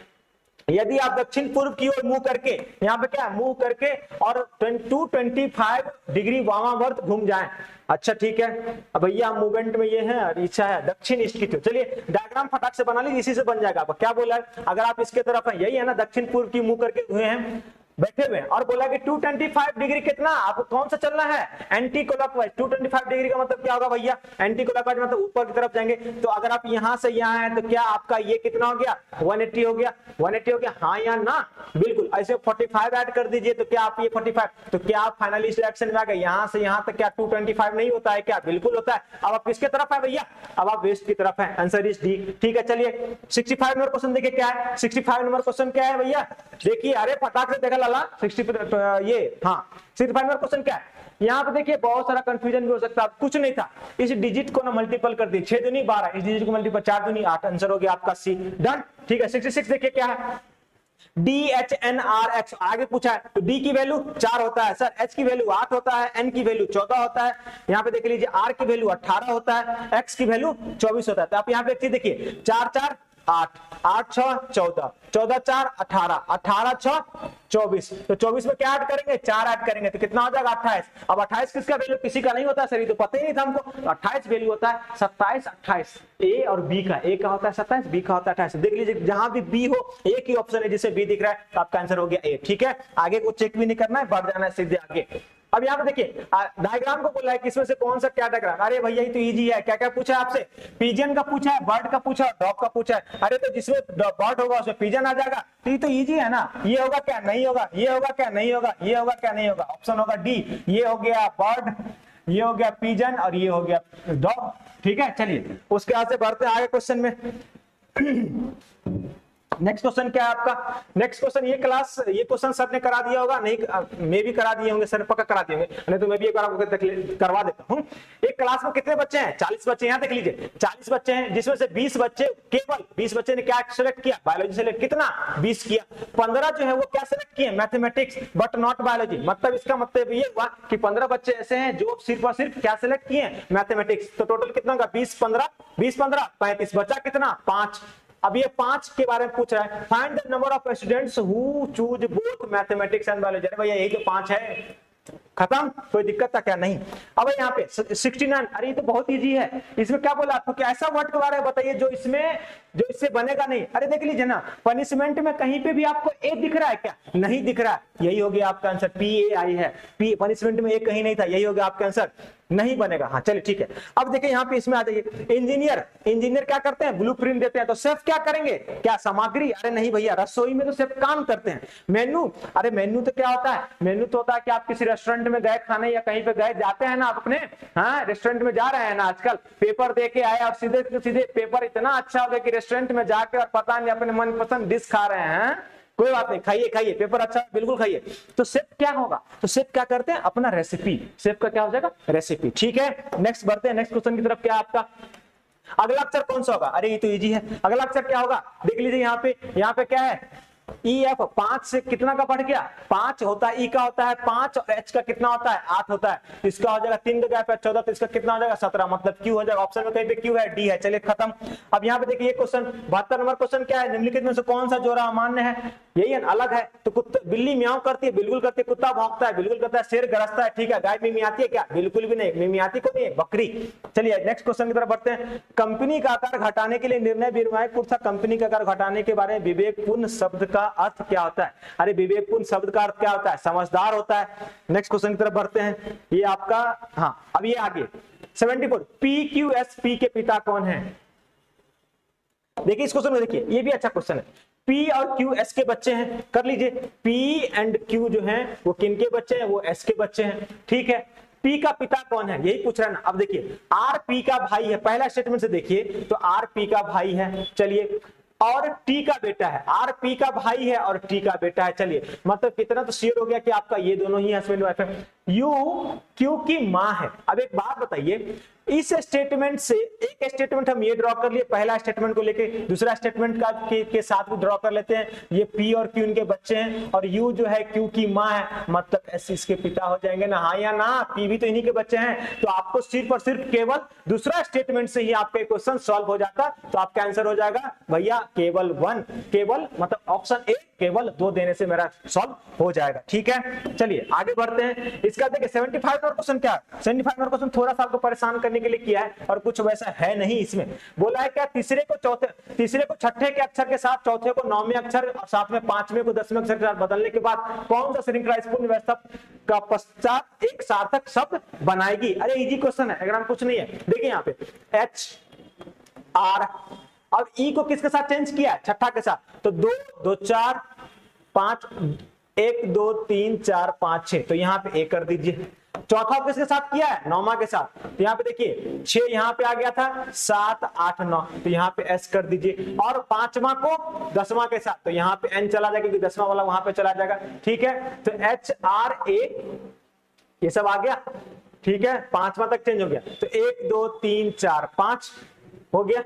यदि आप दक्षिण पूर्व की ओर मुंह करके, यहाँ पे क्या मुंह करके और 225 डिग्री वामावर्त घूम जाएं, अच्छा ठीक है। अब भैया मूवमेंट में ये है और इच्छा है दक्षिण ईस्ट की तरफ। चलिए डायग्राम फटाक से बना लीजिए, इसी से बन जाएगा। क्या बोला है? अगर आप इसके तरफ है, यही है ना, दक्षिण पूर्व की मुंह करके हुए हैं, बैठे हुए हैं और बोला कि 225 डिग्री कितना आपको कौन सा चलना है, एंटी क्लॉकवाइज। 225 डिग्री का मतलब क्या होगा भैया, एंटी क्लॉकवाइज मतलब ऊपर की तरफ जाएंगे। तो अगर आप यहां से यहां हैं तो क्या आपका ये कितना हो गया, 180 हो गया, 180 हो गया, हाँ या ना, बिल्कुल। ऐसे 45 ऐड कर दीजिए तो क्या आप ये 45, तो क्या आप फाइनली इस डायरेक्शन में आ गए, यहां से यहां तक क्या 225 नहीं होता है क्या, बिल्कुल होता है। अब आप किसके तरफ है भैया, अब आप वेस्ट की तरफ है, आंसर इज डी। ठीक है, चलिए 65 नंबर क्वेश्चन देखिए क्या है। 65 नंबर क्वेश्चन क्या है भैया, देखिए, अरे फटाक से देखा लाला, 65 ये हाँ 65 नंबर क्वेश्चन क्या है। यहाँ पे देखिए बहुत सारा कंफ्यूजन भी हो सकता है, कुछ नहीं था, इस डिजिट को ना मल्टीपल कर दिए, 6 दूनी 12, इस डिजिट को मल्टीपल 4 दूनी 8, आंसर हो गया आपका सी, डन। ठीक है, 66 देखिए क्या है, DHNRX आगे पूछा है, तो D की वैल्यू 4 होता है सर, H की वैल्यू 8 होता है, N की वैल्यू 14 होता है, यहाँ पे देख लीजिए R की वैल्यू 18 होता है, X की वैल्यू 24 होता है। तो आप यहाँ पे एक चीज देखिए, 4 4 8, 8 6 14, 14 4 18, 18 6 24, तो 24 में क्या ऐड करेंगे, 4 ऐड करेंगे तो कितना हो जाएगा 28। अब 28 किसका वैल्यू, किसी का नहीं होता सर, ये तो पता ही नहीं था हमको। तो 28 वैल्यू होता है 27 28, ए और बी का, ए का होता है 27, बी का होता है 28। देख लीजिए जहां भी बी हो, एक ही ऑप्शन है जिससे बी दिख रहा है, तो आपका आंसर हो गया ए। ठीक है, आगे को चेक भी नहीं करना है, बढ़ जाना है सीधे आगे। अब यहाँ पे देखिए डायग्राम को बोला है कि इसमें से कौन सा क्या डायग्राम, अरे भैया ये तो इजी है, क्या क्या पूछा है आपसे, पिजन का पूछा है, बर्ड का पूछा है, डॉग का पूछा है। अरे तो जिसमें बर्ड होगा उसमें पिजन आ जाएगा, तो ये तो इजी है ना, ये होगा क्या नहीं होगा, ये होगा क्या नहीं होगा, ये होगा क्या नहीं होगा, ऑप्शन होगा डी, ये हो गया बर्ड, ये हो गया पिजन और ये हो गया डॉग। ठीक है, चलिए उसके बाद से बढ़ते आगे क्वेश्चन में। नेक्स्ट क्वेश्चन क्या है आपका, नेक्स्ट क्वेश्चन ये क्लास, ये क्वेश्चन सर ने करा दिया होगा, नहीं मैं भी करा दिए होंगे, सर पक्का करा दिए होंगे, नहीं तो मैं भी एक बार आपको करवा देता हूं। एक क्लास में कितने बच्चे हैं, 40 बच्चे, यहाँ देख लीजिए 40 बच्चे हैं, जिसमें से 20 बच्चे, केवल 20 बच्चे ने क्या सिलेक्ट किया, बायोलॉजी सिलेक्ट, कितना 20 किया। 15 जो है वो क्या सिलेक्ट किए, मैथमेटिक्स बट नॉट बायोलॉजी। मतलब इसका मतलब ये हुआ कि 15 बच्चे ऐसे हैं जो सिर्फ और सिर्फ क्या सिलेक्ट किए, मैथमेटिक्स। तो टोटल कितना होगा, 20 15 20 15 35, बचा कितना 5। अब ये 5 के बारे में पूछ रहा है, find the number of students who choose both mathematics and biology. अरे भैया यही तो 5 है, खत्म, कोई दिक्कत था क्या, नहीं। अब यहाँ पे 69, अरे ये तो बहुत इजी है, इसमें क्या बोला आपको, क्या ऐसा वर्ड के बारे में बताइए जो इससे बनेगा नहीं। अरे देख लीजिए ना, पनिशमेंट में कहीं पे भी आपको ए दिख रहा है क्या, नहीं दिख रहा है, यही हो गया आपका आंसर, PAI है, पी पनिशमेंट में ए कहीं नहीं था, यही हो गया आपका आंसर, नहीं बनेगा। हाँ चलिए ठीक है, अब देखिए यहाँ पे इसमें आ जाइए, इंजीनियर क्या करते हैं, ब्लूप्रिंट देते हैं, तो शेफ क्या करेंगे, क्या सामग्री, अरे नहीं भैया रसोई में तो शेफ काम करते हैं। मेनू, अरे मेनू तो क्या होता है, मेनू तो होता है कि आप किसी रेस्टोरेंट में गए खाने या कहीं पे गए, जाते हैं ना आप अपने, हाँ रेस्टोरेंट में जा रहे हैं ना आजकल, पेपर दे के आए और सीधे सीधे पेपर इतना अच्छा हो गया कि रेस्टोरेंट में जाके और पता नहीं अपने मनपसंद डिश खा रहे हैं, कोई बात नहीं, खाइए खाइए, पेपर अच्छा बिल्कुल खाइए। तो शेफ क्या होगा, तो शेफ क्या करते हैं, अपना रेसिपी, शेफ का क्या हो जाएगा, रेसिपी। ठीक है, नेक्स्ट बढ़ते हैं, नेक्स्ट क्वेश्चन की तरफ। क्या आपका अगला अक्षर कौन सा होगा, अरे ये तो इजी है, अगला अक्षर क्या होगा, देख लीजिए यहाँ पे क्या है, EF 5 से कितना का बढ़ गया, 5 होता है, E का होता है 5 और H का कितना होता है 8 होता है, इसका हो जाएगा 3 का गैप है 14, तो इसका कितना हो जाएगा 17, मतलब Q हो जाएगा, ऑप्शन में कहीं पे Q है, D है। चलिए खत्म। अब यहाँ पे देखिए ये क्वेश्चन 72 नंबर क्वेश्चन क्या है, निम्नलिखित में से कौन सा जोड़ा अमान्य है, यही है अलग है। तो कुत्ता, बिल्ली म्याऊं करती है, बिल्कुल करती है, कुत्ता भौंकता है, बिल्कुल करता है, शेर गरजता है, ठीक है, गाय मिमियाती है क्या, बिल्कुल भी नहीं, मिमियाती को नहीं है, बकरी। चलिए नेक्स्ट क्वेश्चन की तरफ बढ़ते हैं। कंपनी का आकार घटाने के लिए निर्णय विनायकपुर था, कंपनी का आकार घटाने के बारे में विवेकपूर्ण शब्द का अर्थ क्या होता है, अरे विवेकपूर्ण शब्द का अर्थ क्या होता है, समझदार होता है। नेक्स्ट क्वेश्चन की तरफ बढ़ते हैं, ये आपका, हाँ अब ये आगे 74, PQS, के पिता कौन है। देखिए इस क्वेश्चन में देखिए, ये भी अच्छा क्वेश्चन है, P और Q S के बच्चे हैं, कर लीजिए, P एंड Q जो हैं वो किन के बच्चे हैं, वो S के बच्चे हैं, ठीक है। P का पिता कौन है, यही पूछ रहा है ना। अब देखिए R P का भाई है, पहला स्टेटमेंट से देखिए तो R P का भाई है, चलिए, और T का बेटा है, R P का भाई है और T का बेटा है। चलिए मतलब कितना तो श्योर हो गया कि आपका ये दोनों ही हस्बैंड वाइफ है। U Q की मां है। अब एक बात बताइए, इस स्टेटमेंट से एक स्टेटमेंट हम ये ड्रॉ कर लिए, पहला स्टेटमेंट को लेके, दूसरा स्टेटमेंट का के साथ भी ड्रॉ कर लेते हैं, ये P और Q इनके बच्चे हैं और U जो है Q की मां है, मतलब S इसके पिता हो जाएंगे ना, हाँ या ना, P भी तो इन्हीं के बच्चे हैं। तो आपको सिर्फ और सिर्फ केवल दूसरा स्टेटमेंट से ही आपका क्वेश्चन सॉल्व हो जाता, तो आपका आंसर हो जाएगा भैया केवल 1, केवल मतलब ऑप्शन ए, केवल 2 देने से मेरा सॉल्व हो जाएगा। ठीक है, चलिए आगे बढ़ते हैं। इसके इसका देखिए 75 नंबर क्वेश्चन क्या है, 75 नंबर क्वेश्चन थोड़ा सा आपको परेशान करने के लिए किया है और कुछ वैसा है नहीं इसमें। बोला है क्या, तीसरे को छठे के अक्षर के साथ चौथे को नौवें अक्षर और साथ में पांचवें को 10वें अक्षर के साथ बदलने के बाद कौन सा श्रृंखलापूर्ण व्यवस्था का पश्चात एक सार्थक शब्द बनाएगी। अरे इजी क्वेश्चन है, एग्जाम कुछ नहीं है। देखिए यहाँ पे एच आर, अब ई को किसके साथ चेंज किया है, छठा के साथ, तो 2 2 4 5, 1 2 3 4 5 6, तो यहाँ पे 1 कर दीजिए। चौथा किसके साथ किया है, नौमा के साथ, तो यहाँ पे देखिए 6 यहाँ पे आ गया था, 7 8 9, तो यहाँ पे एस कर दीजिए। और पांचवा को 10वां के साथ, तो यहाँ पे एन चला जाएगा क्योंकि 10वां वाला वहां पे चला जाएगा। ठीक है, तो एच आर ए ये सब आ गया। ठीक है, पांचवा तक चेंज हो गया, तो 1 2 3 4 5 हो गया,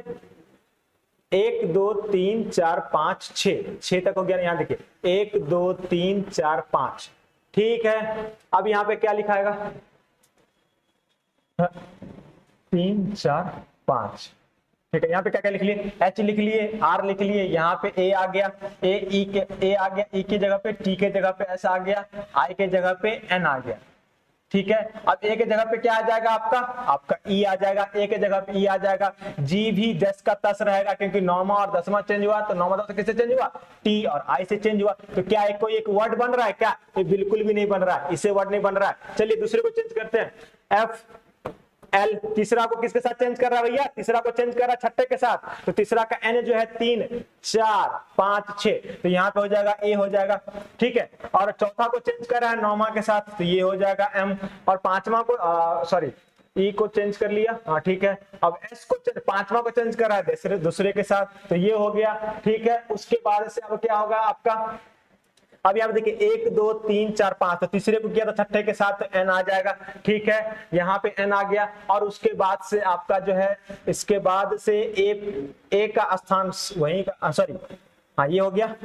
1 2 3 4 5 6 तक हो गया। यहाँ देखिए 1 2 3 4 5। ठीक है, अब यहाँ पे क्या लिखाएगा, 3 4 5। ठीक है, यहाँ पे क्या क्या लिख लिए, एच लिख लिए, आर लिख लिए, यहाँ पे ए आ गया, ए आ गया, ई की जगह पे टी के जगह पे एस आ गया, आई के जगह पे एन आ गया। ठीक है, अब ए के जगह पे क्या आ जाएगा, आपका ई आ जाएगा, ए के जगह पे ई आ जाएगा, जी भी 10 का 10 रहेगा क्योंकि 9वां और 10वां चेंज हुआ, तो 9वां 10 किससे चेंज हुआ, टी और आई से चेंज हुआ। तो क्या एक कोई एक वर्ड बन रहा है क्या, ये बिल्कुल भी नहीं बन रहा है, इससे वर्ड नहीं बन रहा है। चलिए दूसरे को चेंज करते हैं, एफ एल, तीसरा को किसके साथ चेंज कर रहा है भैया, तीसरा को चेंज कर रहा है छठे के साथ, तो तीसरा का एन जो है 3 4 5 6, तो यहाँ पे हो जाएगा ए हो जाएगा। ठीक है, और चौथा को चेंज कर रहा है नौमा के साथ, तो ये हो जाएगा एम, और पांचवा को सॉरी ई को चेंज कर लिया। हाँ ठीक है, अब एस को पांचवा को चेंज कर रहा है दूसरे के साथ, तो ये हो गया। ठीक है, उसके बाद से अब क्या होगा आपका, अब यहाँ पे देखिए 1 2 3 4 5, तो तीसरे को किया था छठे के साथ, तो एन आ जाएगा। ठीक है, यहाँ पे एन आ गया, और उसके बाद से आपका जो है, इसके बाद से ए का स्थान वहीं का, सॉरी हाँ ये हो गया,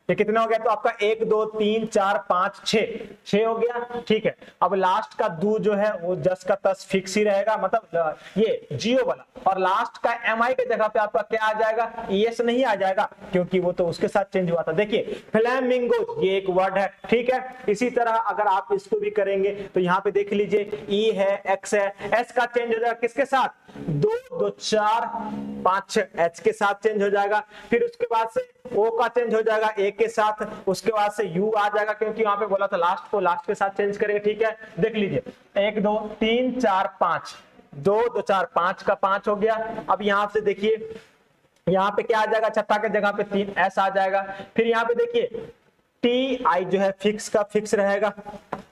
ये कितना हो गया, तो आपका 1 2 3 4 5 6 हो गया। ठीक है, अब लास्ट का दू जो है वो 10 का 10 फिक्स ही रहेगा, मतलब ये जियो वाला, और लास्ट का एम आई के जगह पे आपका क्या आ जाएगा, एस नहीं आ जाएगा क्योंकि वो तो उसके साथ चेंज हुआ था। देखिए फ्लैमिंगो ये एक वर्ड है। ठीक है, इसी तरह अगर आप इसको भी करेंगे तो यहाँ पे देख लीजिए ई है, एक्स है, एस का चेंज हो जाएगा किसके साथ, 2 2 4 5 6, एच के साथ चेंज हो जाएगा। फिर उसके बाद से ओ का चेंज हो जाएगा ए के साथ, उसके बाद से यू आ जाएगा क्योंकि वहां पे बोला था लास्ट को लास्ट के साथ चेंज करेंगे। ठीक है, देख लीजिए 1 2 3 4 5, 2 2 4 5 का 5 हो गया। अब यहां से देखिए यहाँ पे क्या आ जाएगा, छठा के जगह पे 3 एस आ जाएगा। फिर यहाँ पे देखिए टी आई जो है फिक्स का फिक्स रहेगा।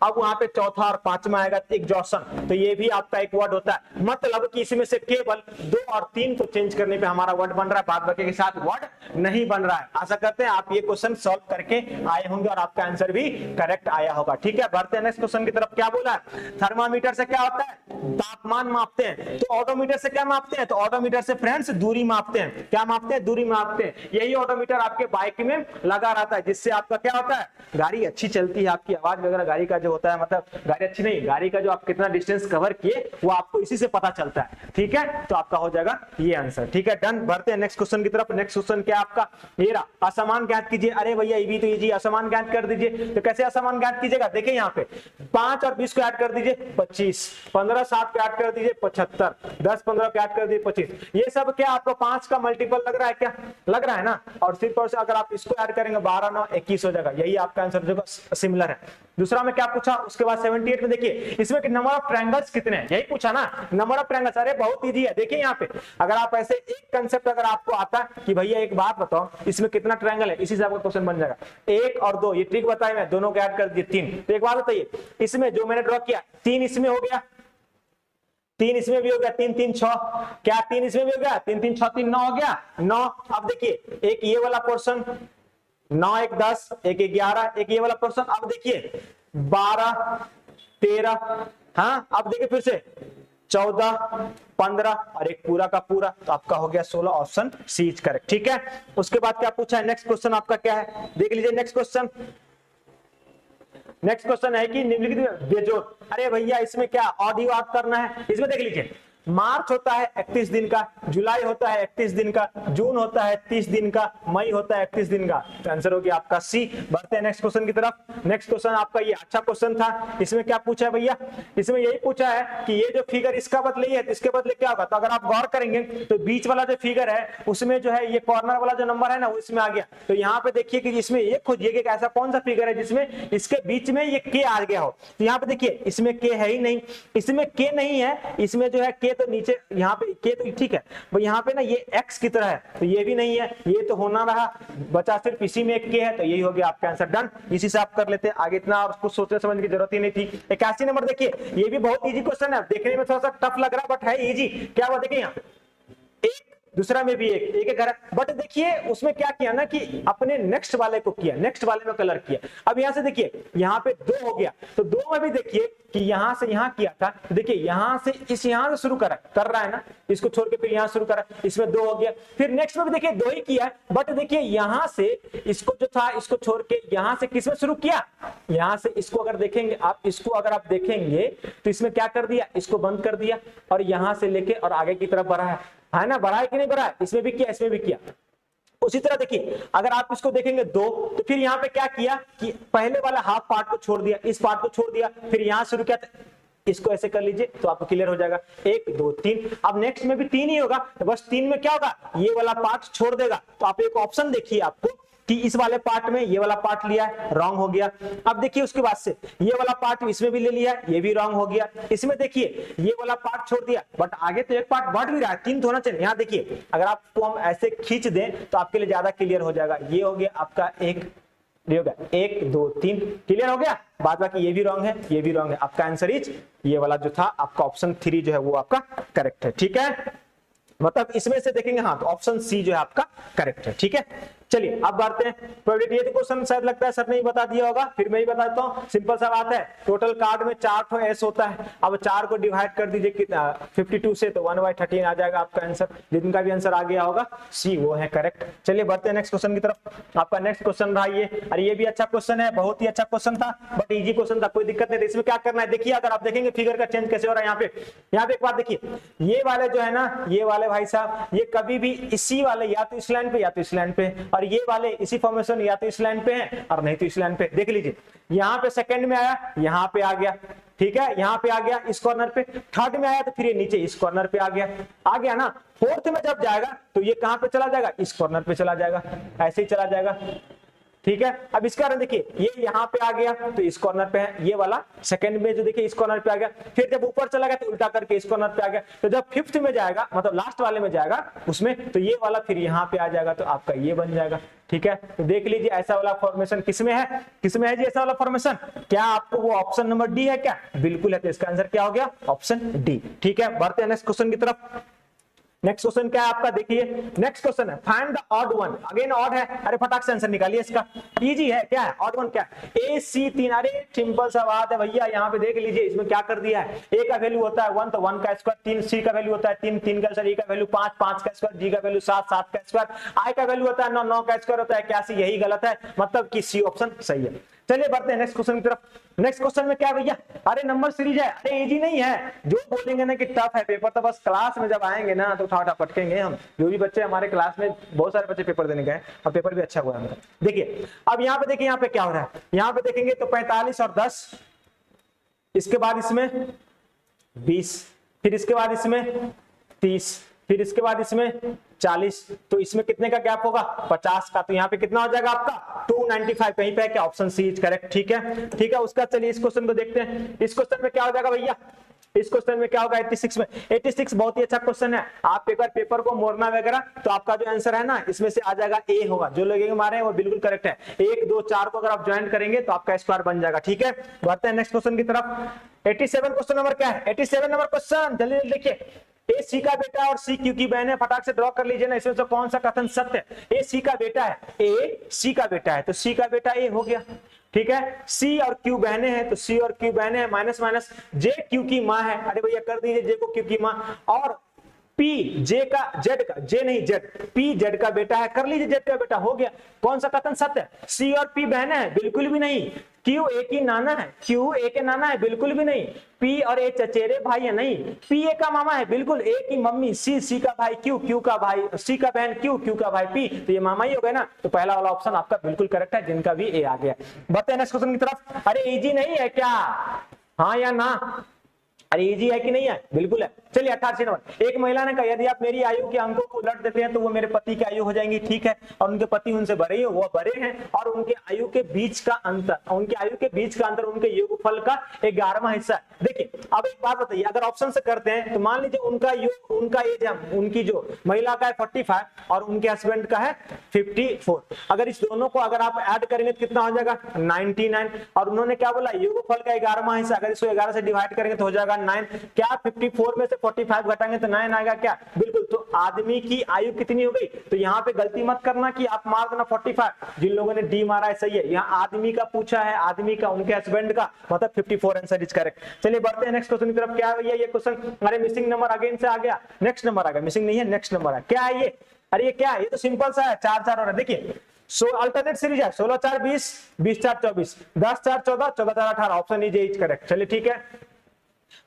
अब वहां पे चौथा और पांचवा आएगा एग्जॉशन, तो ये भी आपका एक वर्ड होता है, मतलब कि इसमें से केवल 2 और 3 को चेंज करने पे हमारा वर्ड बन रहा है, बाद बाकी के साथ वर्ड नहीं बन रहा है। आशा करते हैं आप ये क्वेश्चन सॉल्व करके आए होंगे और आपका आंसर भी करेक्ट आया होगा। ठीक है, बढ़ते हैं नेक्स्ट क्वेश्चन की तरफ। क्या बोला है, थर्मामीटर से क्या होता है, तापमान मापते हैं, तो ऑडोमीटर से क्या मापते हैं, तो ऑडोमीटर से फ्रेंड्स दूरी मापते हैं। क्या मापते हैं, दूरी मापते हैं। यही ऑडोमीटर आपके बाइक में लगा रहता है, जिससे आपका क्या होता है, गाड़ी अच्छी चलती है, आपकी आवाज वगैरह गाड़ी का जो होता है, मतलब गाड़ी अच्छी नहीं, गाड़ी का जो आप कितना डिस्टेंस कवर किए वो आपको इसी से पता चलता है। ठीक है, तो आपका हो जाएगा ये आंसर। ठीक है, डन। बढ़ते हैं नेक्स्ट क्वेश्चन की तरफ। नेक्स्ट क्वेश्चन क्या आपका, ये रहा, असमान ज्ञात कीजिए। अरे भैया ये भी तो इजी, असमान ज्ञात कर दीजिए। तो कैसे असमान ज्ञात कीजिएगा, देखिए यहाँ पे 5 और 20 को ऐड कर दीजिए 25, 15 7 को ऐड कर दीजिए 75, 10 15 को ऐड कर दीजिए 25। ये सब क्या आपको 5 का मल्टीपल लग रहा है, क्या लग रहा है ना, और सिर्फ और अगर आप इसको ऐड करेंगे 12 9 21 हो जाएगा। यही आपका आंसर जो सिमिलर है। दूसरा में क्या पूछा, उसके बाद 78 में देखिए इसमें नंबर ऑफ ट्रायंगल्स कितने हैं, यही पूछा ना, नंबर ऑफ ट्रायंगल्स। अरे बहुत इजी है, देखिए यहाँ पे अगर आप ऐसे एक कंसेप्ट अगर आपको आता है कि भैया एक बात बताओ इसमें कितना ट्रायंगल है, इसी से आपका क्वेश्चन बन जाएगा। 1 और 2 ये ट्रिक बताया मैं, दोनों को ऐड कर दिए 3। तो एक बात बताइए, इसमें जो मैंने ड्रॉ किया 3 इसमें हो गया, 3 इसमें भी हो गया, 3 3 6, क्या 3 इसमें भी हो गया, 3 3 6 3 9 हो गया 9। अब देखिए एक ये वाला पोर्शन 9 1 10, एक 11, एक ये वाला पोर्शन। अब देखिए 12 13, हाँ अब देखिए फिर से 14 15 और एक पूरा का पूरा, तो आपका हो गया 16। Option C is correct. ठीक है, उसके बाद क्या पूछा है, नेक्स्ट क्वेश्चन आपका क्या है, देख लीजिए नेक्स्ट क्वेश्चन। नेक्स्ट क्वेश्चन है कि निम्नलिखित बेजोड़, अरे भैया इसमें क्या ऑड ही ऑड करना है। इसमें देख लीजिए मार्च होता है 31 दिन का, जुलाई होता है 31 दिन का, जून होता है 30 दिन का, मई होता है 31 दिन का। तो आंसर हो गया आपका सी। बढ़ते हैं नेक्स्ट क्वेश्चन की तरफ। नेक्स्ट क्वेश्चन आपका ये अच्छा क्वेश्चन था। इसमें क्या पूछा है भैया, इसमें यही पूछा है कि ये जो फिगर इसका बदले है तो इसके बदले क्या होगा। तो अगर आप गौर करेंगे तो बीच वाला जो फिगर है उसमें जो है ये कॉर्नर वाला जो नंबर है ना वो इसमें आ गया। तो यहाँ पे देखिए कि इसमें ये खोजिए कि ऐसा कौन सा फिगर है जिसमें इसके बीच में ये के आ गया हो। तो यहाँ पे देखिए इसमें के है ही नहीं, इसमें के नहीं है, इसमें जो है के तो नीचे, यहाँ पे के तो ठीक है, यहाँ पे ना ये एक्स की तरह है तो ये भी नहीं है, ये तो होना रहा, बचा सिर्फ इसी में एक के है। तो यही हो गया आपका आंसर। डन, इसी से आप कर लेते हैं आगे, इतना और कुछ सोचने समझने की जरूरत ही नहीं थी। 81 नंबर देखिए, ये भी बहुत इजी क्वेश्चन है, देखने में थोड़ा सा टफ लग रहा है बट है इजी। क्या हुआ देखिए यहाँ एक, दूसरा में भी एक एक घर है, बट देखिए उसमें क्या किया ना कि अपने नेक्स्ट वाले को किया, नेक्स्ट वाले में कलर किया। अब यहां से देखिए यहाँ पे 2 हो गया, तो 2 में भी देखिए कि यहां से यहां किया था, तो देखिए यहां से इस यहां से शुरू कर रहा है ना, इसको छोड़ के फिर यहां शुरू करा, इसमें 2 हो गया। फिर नेक्स्ट में भी देखिए 2 ही किया है, बट देखिए यहां से इसको जो था इसको छोड़ के यहां से किसमें शुरू किया, यहां से इसको अगर देखेंगे आप, इसको अगर आप देखेंगे तो इसमें क्या कर दिया, इसको बंद कर दिया और यहां से लेके और आगे की तरफ बढ़ा है ना, बढ़ा है कि नहीं बढ़ा है, इसमें भी किया इसमें भी किया। उसी तरह देखिए अगर आप इसको देखेंगे 2, तो फिर यहाँ पे क्या किया कि पहले वाला हाफ पार्ट को छोड़ दिया, इस पार्ट को छोड़ दिया, फिर यहां शुरू किया, इसको ऐसे कर लीजिए तो आपको क्लियर हो जाएगा। 1 2 3, अब नेक्स्ट में भी 3 ही होगा, तो बस 3 में क्या होगा, ये वाला पार्ट छोड़ देगा। तो आप एक ऑप्शन देखिए आपको कि इस वाले पार्ट में ये वाला पार्ट लिया है, रॉन्ग हो गया। अब देखिए उसके बाद से ये वाला पार्ट इसमें भी ले लिया, ये भी रॉन्ग हो गया। इसमें देखिए ये वाला पार्ट छोड़ दिया, बट आगे तो एक पार्ट बढ़ भी रहा है, 3 तो होना चाहिए। यहाँ देखिए अगर आपको हम ऐसे खींच दें तो आपके लिए ज्यादा क्लियर हो जाएगा। ये हो गया आपका 1 1 2 3, क्लियर हो गया। बाद बाकी ये भी रॉन्ग है, ये भी रॉन्ग है। आपका आंसर इज ये वाला जो था आपका ऑप्शन 3 जो है वो आपका करेक्ट है। ठीक है, मतलब इसमें से देखेंगे हाँ तो ऑप्शन सी जो है आपका करेक्ट है। ठीक है, चलिए अब बढ़ते हैं प्रोबेबिलिटी। ये क्वेश्चन शायद लगता है सर ने ही बता दिया होगा, फिर मैं ही बता देता हूँ। सिंपल सा बात है, टोटल कार्ड में 4 ठो एस होता है। अब 4 को डिवाइड कर दीजिए कितना 52 से, तो 1/13 आ जाएगा आपका आंसर। जिनका भी आंसर आ गया होगा सी वो है करेक्ट। चलिए बढ़ते हैं नेक्स्ट क्वेश्चन की तरफ। आपका नेक्स्ट क्वेश्चन रहा ये, अरे ये भी अच्छा क्वेश्चन है, बहुत ही अच्छा क्वेश्चन था, बट इजी क्वेश्चन था, कोई दिक्कत नहीं। इसमें क्या करना है देखिए, अगर आप देखेंगे फिगर का चेंज कैसे हो रहा है। यहाँ पे एक बात देखिए, ये वाले जो है ना, ये वाले भाई साहब ये कभी भी इसी वाले या तो इस लाइन पे या तो इस लाइन पे, और ये वाले इसी फॉर्मेशन या तो इस लाइन पे है और नहीं तो इस लाइन पे। देख लीजिए यहाँ पे सेकंड में आया, यहाँ पे आ गया, ठीक है, यहाँ पे आ गया इस कॉर्नर पे, थर्ड में आया तो फिर ये नीचे इस कॉर्नर पे आ गया ना। फोर्थ में जब जाएगा तो ये कहां पे चला जाएगा, इस कॉर्नर पे चला जाएगा, ऐसे ही चला जाएगा। ठीक है, अब इसका देखिए ये यहाँ पे आ गया तो इस कॉर्नर पे है, ये वाला सेकंड में जो देखिए इस कॉर्नर पे आ गया, फिर जब ऊपर चला गया तो उल्टा करके इस कॉर्नर पे आ गया। तो जब फिफ्थ में जाएगा मतलब लास्ट वाले में जाएगा उसमें, तो ये वाला फिर यहाँ पे आ जाएगा, तो आपका ये बन जाएगा। ठीक है, तो देख लीजिए ऐसा वाला फॉर्मेशन किसमें है, किसमें है जी ऐसा वाला फॉर्मेशन। क्या आपको वो ऑप्शन नंबर डी है क्या, बिल्कुल है। तो इसका आंसर क्या हो गया, ऑप्शन डी। ठीक है, बढ़ते हैं नेक्स्ट क्वेश्चन की तरफ। नेक्स्ट क्वेश्चन क्या है आपका, देखिए नेक्स्ट क्वेश्चन है find the odd one. Again odd है, अरे फटाक से आंसर निकालिए इसका, इजी है। क्या है ऑड वन, क्या है ए सी 3। अरे सिंपल सा बात है भैया, यहाँ पे देख लीजिए इसमें क्या कर दिया है, ए का वैल्यू होता है 1 तो 1 का स्क्वायर, 3 सी का वैल्यू होता है 3, 3 का स्क्वायर, ई का वैल्यू 5, 5 का स्क्वायर, जी का वैल्यू 7, 7 का स्क्वायर, आई का वैल्यू होता है 9, 9 का स्क्वायर होता है 81। यही गलत है, मतलब कि सी ऑप्शन सही है। चलिए बढ़ते हैं नेक्स्ट क्वेश्चन की तरफ। नेक्स्ट क्वेश्चन में क्या भैया, अरे नंबर सीरीज है, अरे इजी नहीं है। जो बोलेंगे ना कि टफ है पेपर, तो बस क्लास में जब आएंगे ना तो उठा पटकेंगे हम। जो भी बच्चे हमारे क्लास में, बहुत सारे बच्चे पेपर देने गए और पेपर भी अच्छा हुआ है। देखिए अब यहाँ पे देखिए, यहाँ पे क्या हो रहा है, यहाँ पे देखेंगे तो 45 और 10, इसके बाद इसमें 20, फिर इसके बाद इसमें 30, फिर इसके बाद इसमें 40, तो इसमें कितने का गैप होगा, 50 का। तो यहाँ पे कितना हो जाएगा आपका 295, कहीं पे क्या, ऑप्शन सी इज करेक्ट। ठीक है, ठीक है, उसका चलिए इस क्वेश्चन को देखते हैं। इस क्वेश्चन में क्या हो जाएगा भैया, इस क्वेश्चन में क्या होगा 86 में। 86 बहुत ही अच्छा क्वेश्चन है। आप एक बार पेपर को मोड़ना वगैरह तो आपका जो आंसर है ना इसमें से आ जाएगा ए होगा। जो लोग मारे हैं वो बिल्कुल करेक्ट है। 1 2 4 को अगर आप ज्वाइन करेंगे तो आपका स्क्वायर बन जाएगा। ठीक है, बढ़ते हैं नेक्स्ट क्वेश्चन की तरफ। 87 क्वेश्चन नंबर क्या है, 87 नंबर क्वेश्चन जल्दी देखिए। ए सी का बेटा और सी क्यू की बहन है, फटाक से ड्रॉ कर लीजिए ना, इसमें से कौन सा कथन सत्य है। ए सी का बेटा है, ए सी का बेटा है, तो सी का बेटा ए हो गया। ठीक है, सी और क्यू बहने हैं, तो सी और क्यू बहने हैं, माइनस माइनस जे क्यू की माँ है। अरे भैया कर दीजिए जे को क्यू की माँ, और पी जे का जेड का, जे नहीं जेड, पी जेड का बेटा है, कर लीजिए जेड का बेटा, हो गया। कौन सा कथन सत्य है? सी और पी बहन है, बिल्कुल भी नहीं। क्यू ए की नाना है, क्यू ए के नाना है, बिल्कुल भी नहीं। पी और ए चचेरे भाई है, नहीं। पी ए का मामा है, बिल्कुल। ए की मम्मी सी, सी का भाई क्यू, क्यू का भाई सी का बहन क्यू, क्यू का भाई पी, तो ये मामा ही हो गए ना। तो पहला वाला ऑप्शन आपका बिल्कुल करेक्ट है, जिनका भी ए आ गया। बढ़ते हैं नेक्स्ट क्वेश्चन की तरफ। अरे इजी नहीं है क्या? हाँ या ना? अरे इजी है कि नहीं है? बिल्कुल है। चलिए 18 नंबर, एक महिला ने कहा यदि आप मेरी आयु के अंकों को उलट देते हैं तो वो मेरे पति की आयु हो जाएंगी, ठीक है। और उनके पति उनसे बड़े ही, वो बड़े हैं, और उनके आयु के बीच का अंतर, उनके आयु के बीच का अंतर उनके योगफल का 11वां हिस्सा है। देखिए अब एक बात बताइए, अगर ऑप्शन से करते हैं तो मान लीजिए उनका योग, उनका एज है, उनकी जो महिला का है 45 और उनके हस्बैंड का है 54। अगर इस दोनों को अगर आप ऐड करेंगे तो कितना हो जाएगा? 99। और उन्होंने क्या बोला? योगफल का 11वां हिस्सा, अगर इसको 11 से डिवाइड करेंगे तो हो जाएगा 9। क्या 54 में से 45 घटाएंगे तो 9 आएगा क्या? बिल्कुल। तो आदमी की आयु कितनी हो गई? तो यहाँ पे गलती मत करना कि आप मार देना 45, जिन लोगों ने डी मारा है सही है। यहाँ आदमी का पूछा है, आदमी का, उनके हस्बैंड का, मतलब 54 आंसर इज करेक्ट। चलिए बढ़ते हैं नेक्स्ट क्वेश्चन की तरफ। क्या है भैया ये क्वेश्चन? अरे मिसिंग नंबर अगेन से आ गया, नेक्स्ट नंबर आ गया, मिसिंग नहीं है, नेक्स्ट नंबर है। क्या है ये? अरे ये क्या है? ये तो सिंपल सा है, 4 4 और देखिए अल्टरनेट सीरीज है, 16 4 20, 20 4 24, 10 4 14, 14 4 18, ऑप्शन इज करेक्ट। चलिए ठीक है,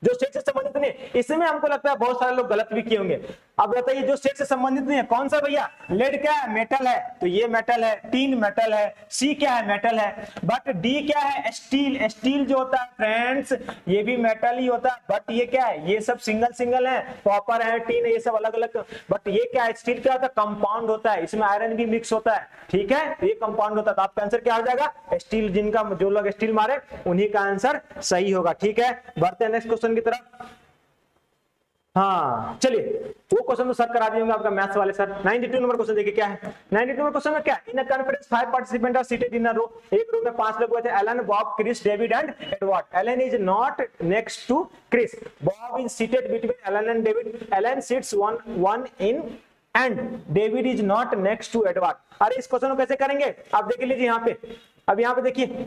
जो स्टेट से संबंधित नहीं, इसमें हमको लगता है बहुत सारे लोग गलत भी किए होंगे। अब बताइए जो स्टेट से संबंधित नहीं है कौन सा भैया? लेड क्या है? मेटल है, तो ये मेटल है। टीन मेटल है। सी क्या है? मेटल है। बट डी क्या है? स्टील। स्टील जो होता है फ्रेंड्स ये भी मेटल ही होता है, बट ये क्या है? ये सब सिंगल सिंगल है, कॉपर है, टीन है, ये सब अलग अलग। बट ये क्या है? स्टील क्या होता है? कंपाउंड होता है, इसमें आयरन भी मिक्स होता है, ठीक है, तो ये कंपाउंड होता है। तो आपका आंसर क्या हो जाएगा? स्टील। जिनका जो लोग स्टील मारे उन्हीं का आंसर सही होगा, ठीक है। बढ़ते हैं नेक्स्ट क्वेश्चन की तरफ। हाँ चलिए, वो क्वेश्चन तो सर करा दिए होंगे आपका मैथ्स वाले सर। 92 नंबर क्वेश्चन देखिए क्या है। 92 नंबर क्वेश्चन में क्या? In a conference 5 participant are seated in a row. एक रो में 5 लोग बैठे, Alan, Bob, Chris, David and Edward. Alan is not next to Chris, Bob is seated between Alan and David, Alan sits one in end David is not next to Edward. अरे इस क्वेश्चन को कैसे करेंगे आप देख लीजिए यहाँ पे। अब यहाँ पे देखिए,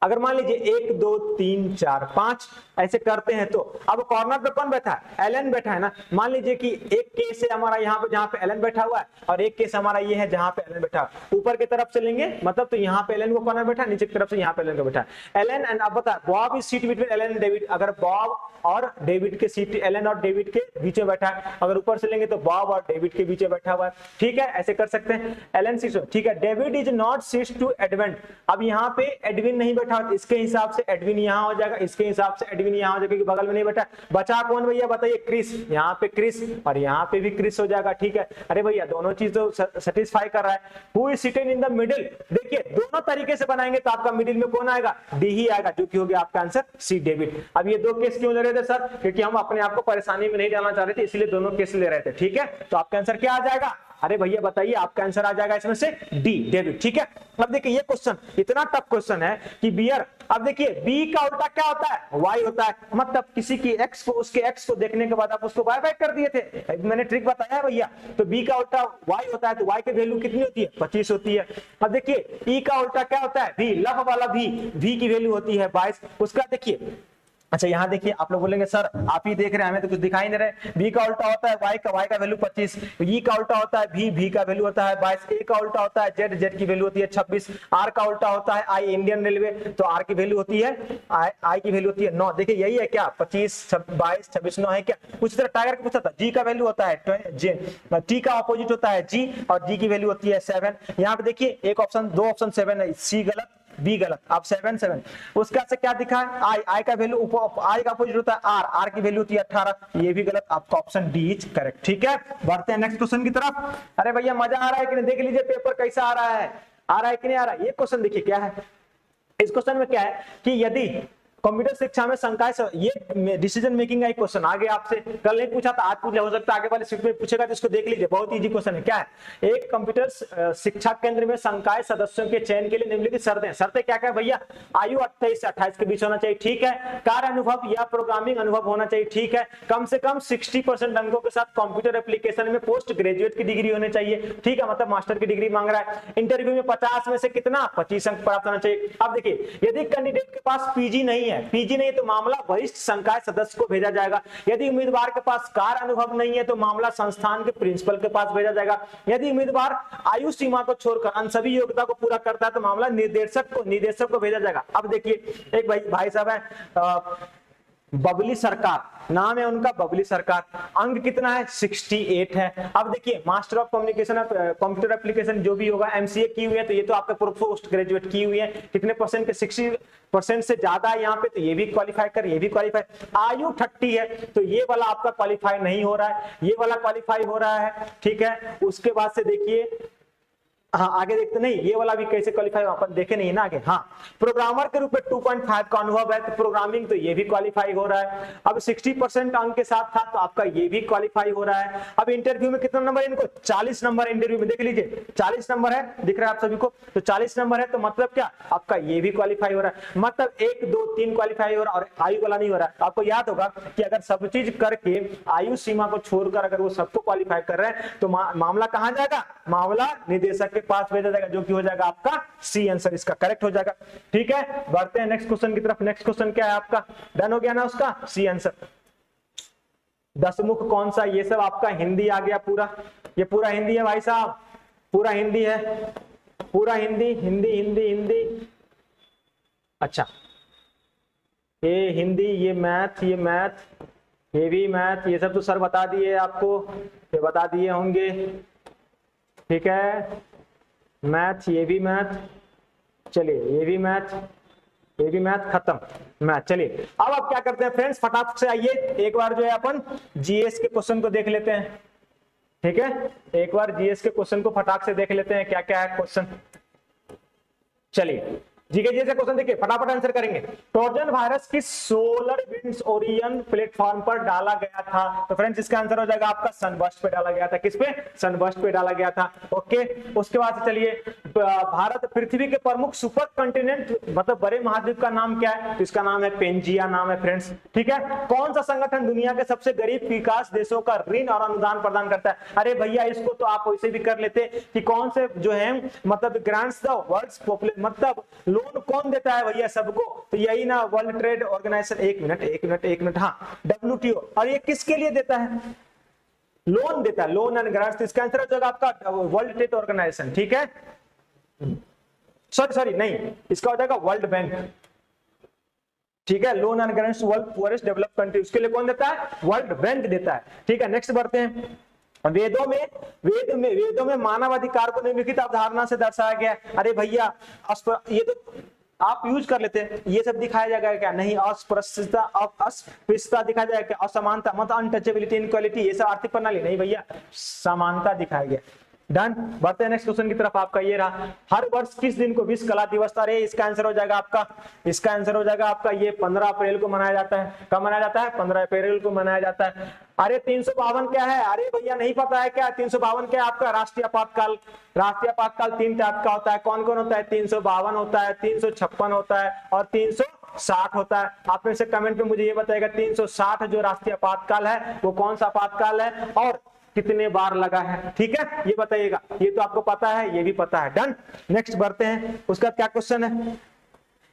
अगर मान लीजिए 1 2 3 4 5 ऐसे करते हैं तो अब कॉर्नर पे कौन बैठा है? एलन बैठा है ना। मान लीजिए कि एक केस है हमारा यहाँ पे जहाँ पे एलन बैठा हुआ है, और एक केस हमारा ये है जहाँ पे एलन बैठा है। ऊपर की तरफ से लेंगे मतलब तो यहाँ पे एलन को कॉर्नर बैठा है, नीचे की तरफ से यहाँ पे एलन को बैठा है। एलन एंड अब बता, Bob is seat between Alan and David. अगर बॉब और डेविड के सीट, एलन और डेविड के बीच में बैठा है। अगर ऊपर से लेंगे तो बॉब और डेविड के बीच में बैठा हुआ है, ठीक है, ऐसे कर सकते हैं। एलन सीट्स, ठीक है। David is not seats to Edwin. अब यहाँ पे एडविन नहीं बैठा, इसके हिसाब से एडविन यहाँ हो जाएगा, इसके हिसाब से एडविन यहाँ हो जाएगा क्योंकि बगल में नहीं बैठा। बचा कौन भैया बताइए? क्रिस। यहाँ पे क्रिस और यहाँ पे भी क्रिस हो जाएगा, ठीक है। अरे भैया दोनों चीज तो सेटिस्फाई कर रहा है। Who is sitting in the middle? देखिए दोनों तरीके से बनाएंगे तो आपका मिडिल में कौन आएगा? डी ही आएगा, जो कि हो गया आपका आंसर सी, डेविड। अब ये दो केस क्यों ले रहे थे सर? क्योंकि हम अपने आप को परेशानी में नहीं डालना चाह रहे थे, इसलिए दोनों केस ले रहे थे, ठीक है। तो आपका आंसर क्या आ जाएगा? अरे भैया बताइए, आपका आंसर आ जाएगा इसमें से डी, डेविड, ठीक है। अब देखिए ये क्वेश्चन इतना टफ क्वेश्चन है कि बियर, अब देखिए बी का उल्टा क्या होता है? वाई होता है। मतलब किसी की एक्स को, उसके एक्स को देखने के बाद आप उसको वाई बाय कर दिए थे, मैंने ट्रिक बताया भैया। तो बी का उल्टा वाई होता है, तो वाई की वैल्यू कितनी होती है? 25 होती है। अब देखिए ई का उल्टा क्या होता है? वी, लव वाला वी, वी की वैल्यू होती है 22। उसका देखिए, अच्छा यहाँ देखिए, आप लोग बोलेंगे सर आप ही देख रहे हैं, हमें तो कुछ दिखाई नहीं रहे। बी का उल्टा होता है वाई का वैल्यू 25, ई का उल्टा होता है भी का वैल्यू होता है 22, ए का उल्टा होता है जेड की वैल्यू होती है 26, आर का उल्टा होता है आई, इंडियन रेलवे, तो आर की वैल्यू होती है आई की वैल्यू होती है 9। देखिए यही है क्या? 25 22 26 9 है क्या? कुछ तरह टाइगर का पूछा था, जी का वैल्यू होता है टी का अपोजिट होता है जी, और जी की वैल्यू होती है 7। यहाँ पे देखिए एक ऑप्शन, दो ऑप्शन 7 है, सी गलत बी गलत, आप 7 7। उसका से क्या दिखा है? आई, आई का वैल्यू, आई का अपोजिट होता है आर, आर की वैल्यू होती है 18, ये भी गलत, आपका ऑप्शन डी इज करेक्ट, ठीक है। बढ़ते हैं नेक्स्ट क्वेश्चन की तरफ। अरे भैया मजा आ रहा है कि नहीं? देख लीजिए पेपर कैसा आ रहा है कि नहीं आ रहा है। ये क्वेश्चन देखिए क्या है। इस क्वेश्चन में क्या है कि यदि कंप्यूटर शिक्षा में संकाय, ये डिसीजन मेकिंग का एक क्वेश्चन आगे आपसे कल नहीं पूछा था, आज पूछ लिया, हो सकता है आगे वाले शिफ्ट में पूछेगा, तो इसको देख लीजिए, बहुत इजी क्वेश्चन है। क्या है? एक कंप्यूटर शिक्षा केंद्र में संकाय सदस्यों के चयन के लिए निम्नलिखित शर्तें, शर्तें क्या क्या भैया? आयु 28 से 28 के बीच होना चाहिए, ठीक है। कार्य अनुभव या प्रोग्रामिंग अनुभव होना चाहिए, ठीक है। कम से कम 60% अंकों के साथ कंप्यूटर एप्लीकेशन में पोस्ट ग्रेजुएट की डिग्री होनी चाहिए, ठीक है, मतलब मास्टर की डिग्री मांग रहा है। इंटरव्यू में 50 में से कितना? 25 अंक प्राप्त होना चाहिए। अब देखिए यदि कैंडिडेट के पास पीजी नहीं नहीं है, पीजी नहीं है तो मामला वरिष्ठ संकाय सदस्य को भेजा जाएगा। यदि उम्मीदवार के पास कार्य अनुभव नहीं है तो मामला संस्थान के प्रिंसिपल के पास भेजा जाएगा। यदि उम्मीदवार आयु सीमा को छोड़कर अन्य सभी योग्यता को पूरा करता है तो मामला निदेशक को भेजा जाएगा। अब देखिए एक भाई साहब है बबली सरकार, नाम है उनका बबली सरकार, अंक कितना है 68 है। अब देखिए master of communication computer application जो भी होगा, एमसीए की हुई है तो ये तो आपके पोस्ट ग्रेजुएट की हुई है, कितने परसेंट के 60% से ज्यादा है यहाँ पे तो ये भी क्वालिफाई कर, ये भी क्वालिफाई। आयु 30 है तो ये वाला आपका क्वालिफाई नहीं हो रहा है, ये वाला क्वालिफाई हो रहा है, ठीक है। उसके बाद से देखिए हाँ आगे देखते नहीं, ये वाला भी कैसे क्वालिफाई अपन देखे नहीं ना आगे। हाँ प्रोग्रामर के रूप में 2.5 का अनुभव है तो प्रोग्रामिंग तो ये भी क्वालिफाई हो रहा है। अब 60% अंक के साथ था तो आपका ये भी क्वालिफाई हो रहा है। अब इंटरव्यू में कितना नंबर इनको 40 नंबर इंटरव्यू में, देख लीजिए 40 नंबर है, दिख रहा है आप सभी को, तो 40 नंबर है तो मतलब क्या आपका ये भी क्वालिफाई हो रहा है, मतलब 1 2 3 क्वालिफाई हो रहा है और आयु वाला नहीं हो रहा है। आपको याद होगा कि अगर सब चीज करके आयु सीमा को छोड़कर अगर वो सबको क्वालिफाई कर रहे हैं तो मामला कहां जाएगा, मामला निदेशक के पास भेजा जाएगा, जो कि हो जाएगा आपका सी आंसर, इसका करेक्ट हो जाएगा। ठीक है, बढ़ते हैं नेक्स्ट क्वेश्चन की तरफ। नेक्स्ट क्वेश्चन क्या है आपका, डन हो गया ना उसका सी आंसर। दशमुख कौन सा, ये सब आपका हिंदी आ गया पूरा, ये पूरा हिंदी है भाई साहब, पूरा हिंदी है, पूरा हिंदी हिंदी हिंदी हिंदी। अच्छा ये हिंदी, ये मैथ, ये मैथ, ये भी मैथ, ये सब तो सर बता दिए आपको, ये बता दिए होंगे। ठीक है, मैथ, ये भी मैथ, चलिए ये भी मैथ, ये भी मैथ, खत्म मैथ। चलिए अब आप क्या करते हैं फ्रेंड्स, फटाफट से आइए एक बार जो है अपन जीएस के क्वेश्चन को देख लेते हैं। ठीक है, एक बार जीएस के क्वेश्चन को फटाक से देख लेते हैं क्या क्या है क्वेश्चन। चलिए जीके जैसे क्वेश्चन देखिए, फटाफट आंसर करेंगे। ट्रोजन वायरस किस सोलर विंड्स ओरियन प्लेटफॉर्म पर डाला गया था, तो फ्रेंड्स इसका आंसर हो जाएगा आपका सनबर्स्ट पे डाला गया था। किस पे, सनबर्स्ट पे डाला गया था। ओके, उसके बाद चलिए भारत पृथ्वी के प्रमुख सुपर कंटिनेंट मतलब बड़े महाद्वीप का नाम क्या है, तो इसका नाम है पेंजिया नाम है फ्रेंड्स। ठीक है, कौन सा संगठन दुनिया के सबसे गरीब विकास देशों का ऋण और अनुदान प्रदान करता है, अरे भैया इसको तो आप वैसे भी कर लेते कि कौन से जो है मतलब ग्रांट्स द वर्ल्ड्स पॉपुलेशन, मतलब लोन कौन देता है भैया सबको, तो यही ना वर्ल्ड ट्रेड ऑर्गेनाइजेशन। एक मिनट, हाँ WTO, और ये किसके लिए देता है, लोन देता है, लोन एंड ग्रांट्स। इसका आंसर हो जाएगा आपका वर्ल्ड ट्रेड ऑर्गेनाइजेशन। ठीक है, सॉरी नहीं, इसका हो जाएगा वर्ल्ड बैंक। ठीक है, loan and grants world poorest develop country, उसके लिए कौन देता है, वर्ल्ड बैंक देता है। ठीक है, नेक्स्ट बढ़ते हैं। वेदों में मानव अधिकार को निम्नलिखित अवधारणा से दर्शाया गया है, अरे भैया ये तो आप यूज कर लेते हैं, ये सब दिखाया जाएगा क्या, नहीं। अस्पृश्यता दिखाया जाएगा क्या, असमानता मतलब अनटचेबिलिटी, इनक्वालिटी, ये सब आर्थिक प्रणाली, नहीं भैया समानता दिखाया गया। डन, बढ़ते हैं नेक्स्ट क्वेश्चन की तरफ। आपका ये रहा, हर वर्ष किस दिन को विश्व कला दिवस, अरे इसका आंसर हो जाएगा आपका, इसका आंसर हो जाएगा आपका ये 15 अप्रैल को मनाया जाता है। कब मनाया जाता है, 15 अप्रैल को मनाया जाता है। अरे 352 क्या है, अरे भैया नहीं पता है क्या, 352 क्या है आपका, राष्ट्रीय आपातकाल। राष्ट्रीय आपातकाल 3 टाइप का होता है, कौन कौन होता है, 352 होता है, 356 होता है और 360 होता है। आप में से कमेंट में मुझे ये बताएगा 360 जो राष्ट्रीय आपातकाल है वो कौन सा आपातकाल है और कितने बार लगा है। ठीक है, ये बताइएगा, ये तो आपको पता है, ये भी पता है। डन, नेक्स्ट बढ़ते हैं। उसका क्या क्वेश्चन है,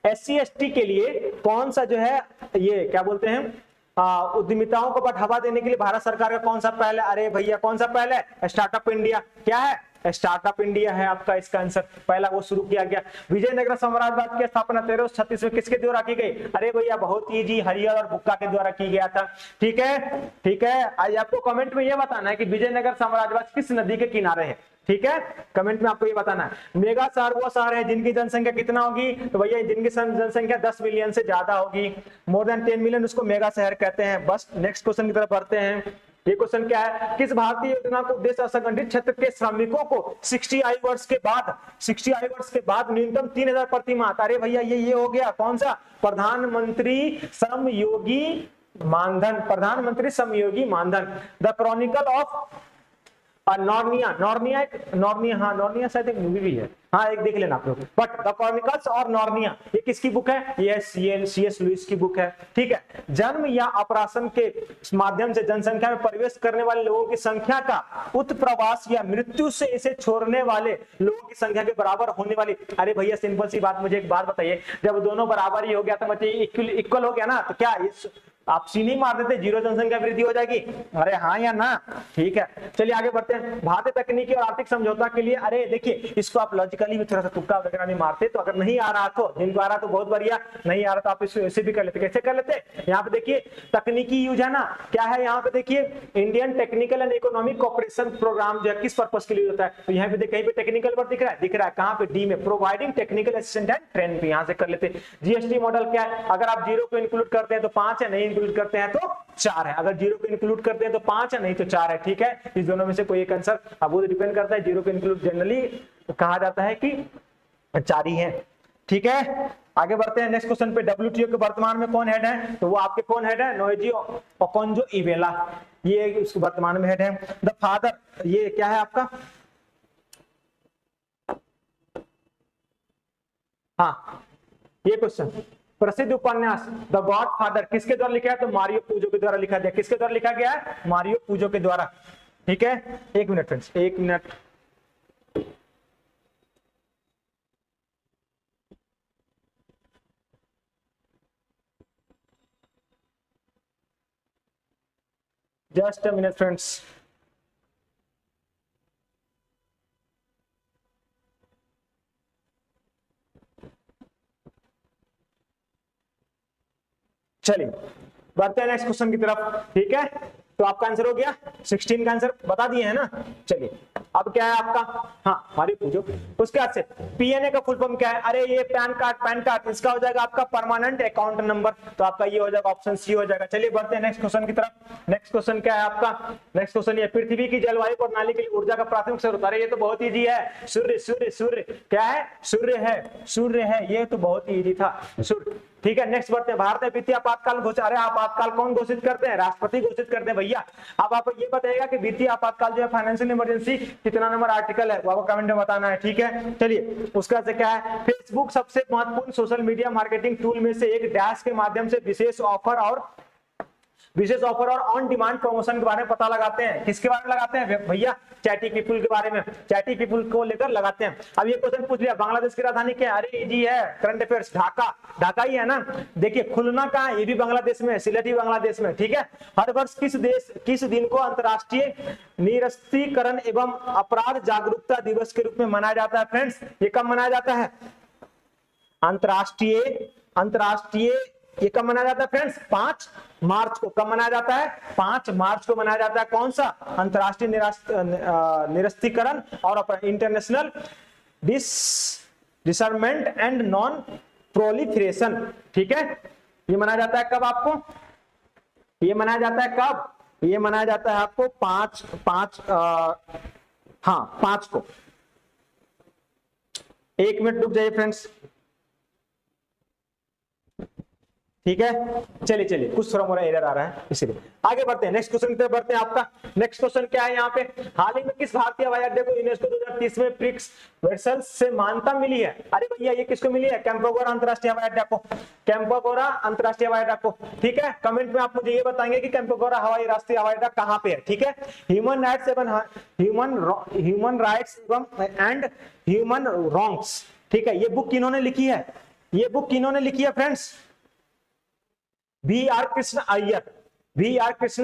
SC ST के लिए कौन सा जो है ये क्या बोलते हैं उद्यमिताओं को बढ़ावा देने के लिए भारत सरकार का कौन सा पहल है, अरे भैया कौन सा पहल है, स्टार्टअप इंडिया। क्या है, स्टार्टअप इंडिया है आपका इसका आंसर, पहला वो शुरू किया गया। विजयनगर साम्राज्यवाद की स्थापना 1336 में किसके द्वारा की गई, अरे भैया बहुत इजी, हरियर और बुक्का के द्वारा की गया था। ठीक है, आज आपको कमेंट में ये बताना है कि विजयनगर साम्राज्यवाद किस नदी के किनारे है। ठीक है, कमेंट में आपको ये बताना है। मेगा शहर वो शहर है जिनकी जनसंख्या कितना होगी, तो भैया जिनकी जनसंख्या 10 मिलियन से ज्यादा होगी, मोर देन 10 मिलियन उसको मेगा शहर कहते हैं। बस नेक्स्ट क्वेश्चन की तरफ बढ़ते हैं। ये क्वेश्चन क्या है, किस भारतीय योजना को उद्देश्य असंगठित क्षेत्र के श्रमिकों को 60 आयु वर्ष के बाद न्यूनतम 3000 प्रति माह, अरे भैया ये हो गया कौन सा, प्रधानमंत्री श्रमयोगी मानधन। द क्रॉनिकल ऑफ और नॉर्निया, नॉर्निया, हाँ नॉर्निया शायद एक मूवी भी है, हाँ एक देख लेना आप लोग। बट द क्रॉनिकल्स और नॉर्निया ये किसकी बुक है? ये सीएस लुइस की बुक है, ठीक है। जन्म या अपराशन के माध्यम से जनसंख्या में प्रवेश करने वाले लोगों की संख्या का उत्प्रवास या मृत्यु से इसे छोड़ने वाले लोगों की संख्या के बराबर होने वाली। अरे भैया सिंपल सी बात, मुझे एक बात बताइए, जब दोनों बराबर ही हो गया तो मतलब इक्वल हो गया ना, तो क्या आप सीनी मार देते, जीरो जनसंख्या वृद्धि हो जाएगी? अरे हाँ या ना? ठीक है, चलिए आगे बढ़ते हैं। भारतीय तकनीकी और आर्थिक समझौता के लिए, अरे देखिए इसको आप लॉजिकली भी थोड़ा सा तुक्का वगैरह भी मारते, तो अगर नहीं आ रहा तो, जिनको आ रहा तो बहुत बढ़िया, नहीं आ रहा तो आप इसको ऐसे भी कर लेते। कैसे कर लेते? यहाँ पे देखिए तकनीकी यूज है ना, क्या है यहाँ पे देखिए, Indian technical and economic cooperation programme जो है किस पर्पस के लिए होता है, तो यहाँ पे कहीं पे टेक्निकल पर दिख रहा है कहाँ पे? डी में, providing technical assistant and training, यहाँ से कर लेते। जीएसटी मॉडल क्या है? अगर आप जीरो को इंक्लूड करते हैं तो 5 है, नहीं इंक्लूड करते हैं तो 4 है। अगर जीरो को इंक्लूड करते हैं तो 5 है, नहीं तो 4 है, ठीक है। इस दोनों में से कोई एक आंसर, अब वो डिपेंड करता है, जीरो को इंक्लूड जनरली कहा जाता है कि 4 ही है, ठीक है। आगे बढ़ते हैं नेक्स्ट क्वेश्चन पे। डब्ल्यूटीओ के वर्तमान में कौन हेड है? तो वो आपके कौन हेड है? नोएजी ओकोंजो-इवेला, ये उसके वर्तमान में हेड है। द फादर, ये क्या है आपका? हाँ ये क्वेश्चन, प्रसिद्ध उपन्यास द गॉड फादर किसके द्वारा लिखा है? तो मारियो पूजो के द्वारा लिखा गया। किसके द्वारा लिखा गया है? मारियो पूजो के द्वारा, ठीक है। एक मिनट फ्रेंड्स, एक minute. Just a minute friends. चलिए बढ़ते हैं नेक्स्ट क्वेश्चन की तरफ, ठीक है। तो आपका आंसर हो गया, 16 का आंसर बता दिए है ना। चलिए अब क्या है आपका? हाँ हमारी पूछो। उसके बाद से पीएनए का फुल फॉर्म क्या है? अरे ये पैन कार्ड, इसका हो जाएगा आपका परमानेंट अकाउंट नंबर, तो आपका ये हो जाएगा ऑप्शन सी हो जाएगा। चलिए बढ़ते हैं नेक्स्ट क्वेश्चन की तरफ। नेक्स्ट क्वेश्चन क्या है आपका? नेक्स्ट क्वेश्चन ये, पृथ्वी की जलवायु प्रणाली के लिए ऊर्जा का प्राथमिक स्रोत। अरे ये तो बहुत इजी है, सूर्य सूर्य सूर्य, क्या है? सूर्य है, ये तो बहुत ही इजी था, सूर्य, ठीक है। नेक्स्ट बढ़ते हैं। भारत में वित्तीय आपातकाल घोषित, अरे आपातकाल कौन घोषित करते हैं? राष्ट्रपति घोषित करते हैं भैया। अब आप ये बताइएगा कि वित्तीय आपातकाल जो है फाइनेंशियल इमरजेंसी कितना नंबर आर्टिकल है, वो आपको कमेंट में बताना है, ठीक है। चलिए उसका से क्या है? फेसबुक सबसे महत्वपूर्ण सोशल मीडिया मार्केटिंग टूल में से एक डैश के माध्यम से विशेष ऑफर और ऑन डिमांड प्रमोशन के बारे में पता लगाते हैं। किसके बारे में लगाते हैं भैया? चैटी पीपुल के बारे में, चैटी पीपुल को लेकर लगाते हैं। अब ये क्वेश्चन पूछ लिया, बांग्लादेश की राजधानी क्या है? अरे इजी है, करंट अफेयर्स, ढाका ही है ना। देखिए खुलना कहाँ है? ये भी बांग्लादेश में, सिलेट भी बांग्लादेश में, ठीक है। हर वर्ष किस दिन को अंतर्राष्ट्रीय निरस्त्रीकरण एवं अपराध जागरूकता दिवस के रूप में मनाया जाता है फ्रेंड्स? ये कब मनाया जाता है? अंतर्राष्ट्रीय ये कब मनाया जाता है फ्रेंड्स? 5 मार्च को। कब मनाया जाता है? 5 मार्च को मनाया जाता है। कौन सा? अंतर्राष्ट्रीय निरस्त्रीकरण और इंटरनेशनल डिसarmament एंड नॉन प्रोलिफरेशन, ठीक है। ये मनाया जाता है कब आपको? ये मनाया जाता है कब? ये मनाया जाता है आपको 5 को। एक मिनट रुक जाइए फ्रेंड्स, ठीक है। चलिए कुछ थोड़ा मोड़ा एरर आ रहा है, इसीलिए आगे बढ़ते हैं। नेक्स्ट क्वेश्चन की तरफ बढ़ते हैं। आपका नेक्स्ट क्वेश्चन क्या है यहाँ पे? हाल ही में किस भारतीय हवाई अड्डे को यूनेस्को 2030 में प्रिक्स वेसल्स से मान्यता मिली है? अरे भैया ये किसको मिली है? कैंपागोरा अंतरराष्ट्रीय हवाई अड्डा को, कैंपागोरा अंतरराष्ट्रीय हवाई अड्डा को, ठीक है। कमेंट में आप मुझे ये बताएंगे कि कैंपागोरा राष्ट्रीय हवाई अड्डा कहाँ पे है, ठीक है। Human rights and human wrongs, ठीक है। ये बुक किन्होंने लिखी है? ये बुक किन्होंने लिखी है फ्रेंड्स? वी.आर. कृष्ण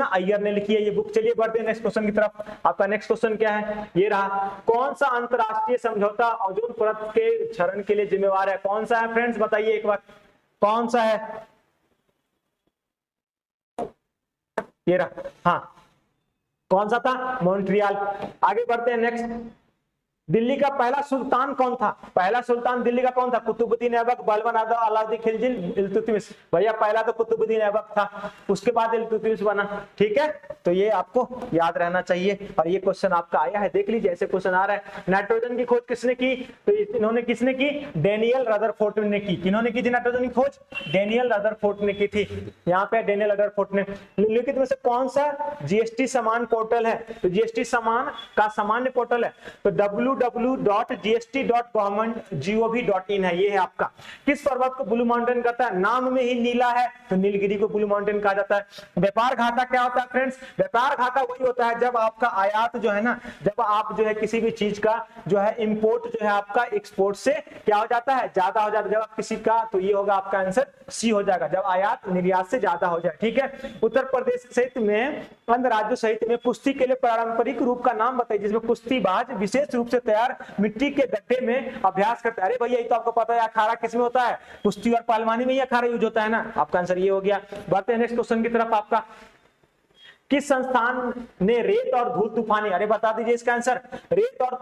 अय्यर ने लिखी है ये बुक। चलिए बढ़ते हैं नेक्स्ट क्वेश्चन की तरफ। आपका नेक्स्ट क्वेश्चन क्या है? ये रहा, कौन सा अंतरराष्ट्रीय समझौता ओजोन परत के क्षरण के लिए जिम्मेवार है? कौन सा है फ्रेंड्स? बताइए एक बार, कौन सा है? ये रहा, हाँ कौन सा था? मॉन्ट्रियल। आगे बढ़ते हैं नेक्स्ट। दिल्ली का पहला सुल्तान कौन था? पहला सुल्तान दिल्ली का कौन था? कुतुबुद्दीन ऐबक, बलबन अलाउद्दीन खिलजी, इल्तुतमिश। भैया पहला तो कुतुबुद्दीन ऐबक था, उसके बाद इल्तुतमिश बना। ठीक है, तो ये आपको याद रहना चाहिए और ये क्वेश्चन आपका आया है, देख लीजिए ऐसे क्वेश्चन आ रहा है। नाइट्रोजन की खोज किसने की? तो इन्होंने किसने की? डेनियल रदरफोर्ड ने की। किन्होंने की थी नाइट्रोजन की खोज? डेनियल रदरफोर्ड ने की थी। यहाँ पे डेनियल रदरफोर्ड ने। निम्नलिखित में से कौन सा जीएसटी समान पोर्टल है? तो जीएसटी समान का सामान्य पोर्टल है तो www.gst.government.gov.in है, ये है आपका। किस पर्वत को ब्लू माउंटेन कहता है? नाम में ही नीला है तो नीलगिरी को ब्लू माउंटेन कहा जाता है। व्यापार घाटा क्या होता है फ्रेंड्स? व्यापार घाटा वही होता है जब आपका आयात जो है ना, जब आप जो है किसी भी चीज का जो है इंपोर्ट जो है आपका एक्सपोर्ट से क्या हो जाता है? ज्यादा हो जाता है। जब आप किसी का, तो ये होगा आपका आंसर सी हो जाएगा, जब आयात निर्यात से ज्यादा हो जाए। ठीक है, उत्तर प्रदेश सहित में अन्य राज्यों सहित में कुश्ती के लिए पारंपरिक रूप का नाम बताइए जिसमें कुश्तीबाज विशेष रूप से तैयार मिट्टी के गड्ढे में अभ्यास करता है। अरे भैया ये तो आपको पता है, अखाड़ा किसमें होता है? कुश्ती और पहलवानी में ही अखाड़ा यूज होता है ना। आपका आंसर ये हो गया। बढ़ते हैं नेक्स्ट क्वेश्चन की तरफ। आपका किस संस्थान ने रेत और धूल तूफान, अरे बता दीजिए इसका आंसर। रेत और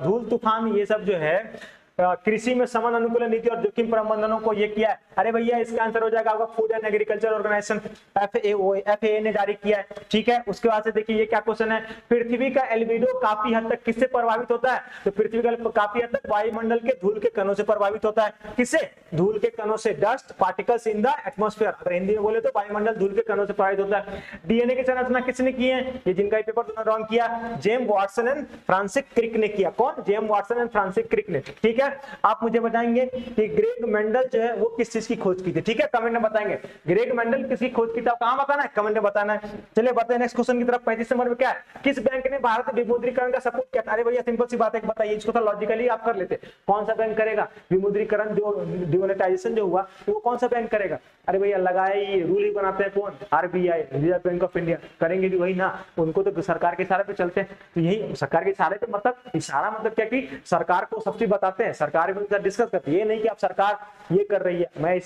धूल तूफान ये सब जो है कृषि में समान अनुकूलन नीति और जोखिम प्रबंधनों को ये किया है। अरे भैया इसका आंसर हो जाएगा आपका food and agriculture organisation, FAO ने जारी किया है। ठीक है, उसके बाद से देखिए ये क्या क्वेश्चन है। पृथ्वी का एल्बिडो काफी हद तक किससे प्रभावित होता है? तो पृथ्वी का काफी हद तक वायुमंडल के धूल के कणों से प्रभावित होता है। किससे? धूल के कणों से, dust particles in the atmosphere. अगर हिंदी में बोले तो वायुमंडल धूल के कणों से प्रभावित होता है। डीएनए की संरचना किसने की है? ये जिनका पेपर दोनों रॉन्ग किया, James Watson and Francis Crick ने किया। कौन? James Watson and Francis Crick ने। ठीक है, आप मुझे बताएंगे कि ग्रेग मेंडल जो है वो किस चीज की खोज की थी। ठीक है, कमेंट में बताएंगे ग्रेग मेंडल किसकी खोज की थी, कहां बताना है? कमेंट में बताना है। चलिए बढ़ते हैं नेक्स्ट क्वेश्चन की तरफ। 35 नंबर में क्या है? किस बैंक ने भारत विमुद्रीकरण का सपोर्ट किया? अरे भैया सिंपल सी बात है, बताइए, इसको तो लॉजिकली आप कर लेते। कौन सा बैंक करेगा विमुद्रीकरण? जो डिमोनेटाइजेशन जो हुआ तो वो कौन सा बैंक करेगा? अरे भैया लगाया, ये रूल ही बनाते हैं कौन? RBI, reserve bank of India. करेंगे भी वही ना, उनको तो सरकार के इशारे पे चलते हैं। तो यही सरकार के इशारे पे, मतलब इशारा मतलब क्या कि सरकार को सब चीज बताते हैं, सरकार को डिस्कस करती है। ये नहीं कि आप सरकार ये कर रही है, मैं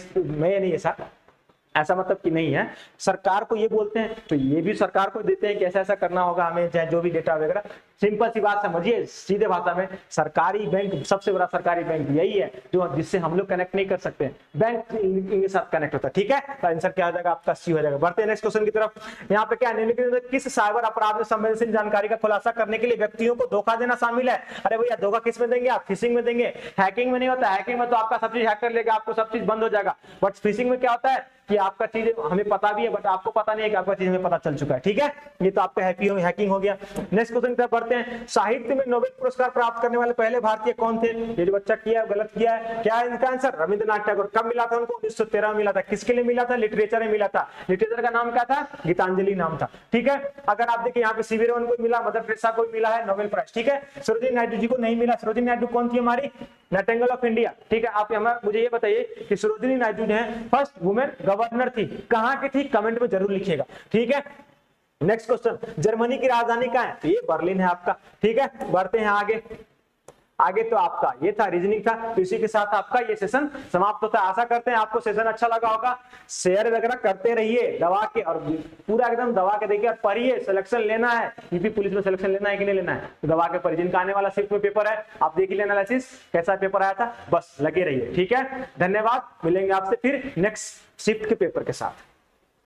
नहीं, ऐसा मतलब कि नहीं है। सरकार को ये बोलते हैं तो ये भी सरकार को देते हैं कि ऐसा ऐसा करना होगा हमें, चाहे जो भी डेटा वगैरह। सिंपल सी बात समझिए सीधे भाषा में, सरकारी बैंक, सबसे बड़ा सरकारी बैंक यही है जो जिससे हम लोग कनेक्ट नहीं कर सकते, बैंक के साथ कनेक्ट होता है। ठीक है, तो आंसर क्या हो जाएगा आपका? सी हो जाएगा। बढ़ते हैं नेक्स्ट क्वेश्चन की तरफ। यहाँ पे क्या है? किस साइबर अपराध में संवेदनशील जानकारी का खुलासा करने के लिए व्यक्तियों को धोखा देना शामिल है? अरे भैया धोखा किस में देंगे आप? फिशिंग में देंगे। हैकिंग में नहीं होता। हैकिंग में तो आपका सब चीज हैक कर लेगा, आपको सब चीज बंद हो जाएगा। बट फिशिंग में क्या होता है कि आपका चीज हमें पता भी है बट आपको पता नहीं है कि आपका चीज हमें पता चल चुका है। ठीक है, ये तो आपका हैकिंग हो गया। नेक्स्ट क्वेश्चन की तरफ बढ़ते हैं। साहित्य में नोबेल पुरस्कार प्राप्त करने वाले पहले भारतीय कौन थे? ये जो बच्चा किया गलत किया है। क्या है इनका आंसर? रविंद्रनाथ टैगोर। कब मिला था उनको? 1913 में मिला था। किसके लिए मिला था? लिटरेचर में मिला था। लिटरेचर का नाम क्या था? गीतांजलि नाम था। ठीक है, अगर आप देखिए यहाँ पे सीवी रमन को मिला, मदर टेरेसा को मिला है नोबेल प्राइज। ठीक है, सरोजिनी नायडू जी को नहीं मिला। सरोजिनी नायडू कौन थी? हमारी नाइटिंगेल ऑफ इंडिया। ठीक है, आप मुझे ये बताइए कि सरोजिनी नायडू जो है फर्स्ट वुमेन गवर्नर थी, कहां की थी? कमेंट में जरूर लिखिएगा। ठीक है, नेक्स्ट क्वेश्चन। जर्मनी की राजधानी कहां है? तो ये बर्लिन है आपका। ठीक है, बढ़ते हैं आगे। आगे तो आपका ये था, रीजनिंग था। तो इसी के साथ आपका ये सेशन समाप्त होता है। आशा करते हैं आपको सेशन अच्छा लगा होगा। शेयर वगैरह करते रहिए दबा के, और पूरा एकदम दबा के देखिए और पढ़िए। सिलेक्शन लेना है, यूपी पुलिस में सिलेक्शन लेना है कि नहीं लेना है, तो दबा के पढ़िए। जिनका आने वाला शिफ्ट में पेपर है आप देख लेना, एनालिसिस कैसा पेपर आया था, बस लगे रहिए। ठीक है, धन्यवाद। मिलेंगे आपसे फिर नेक्स्ट शिफ्ट के पेपर के साथ।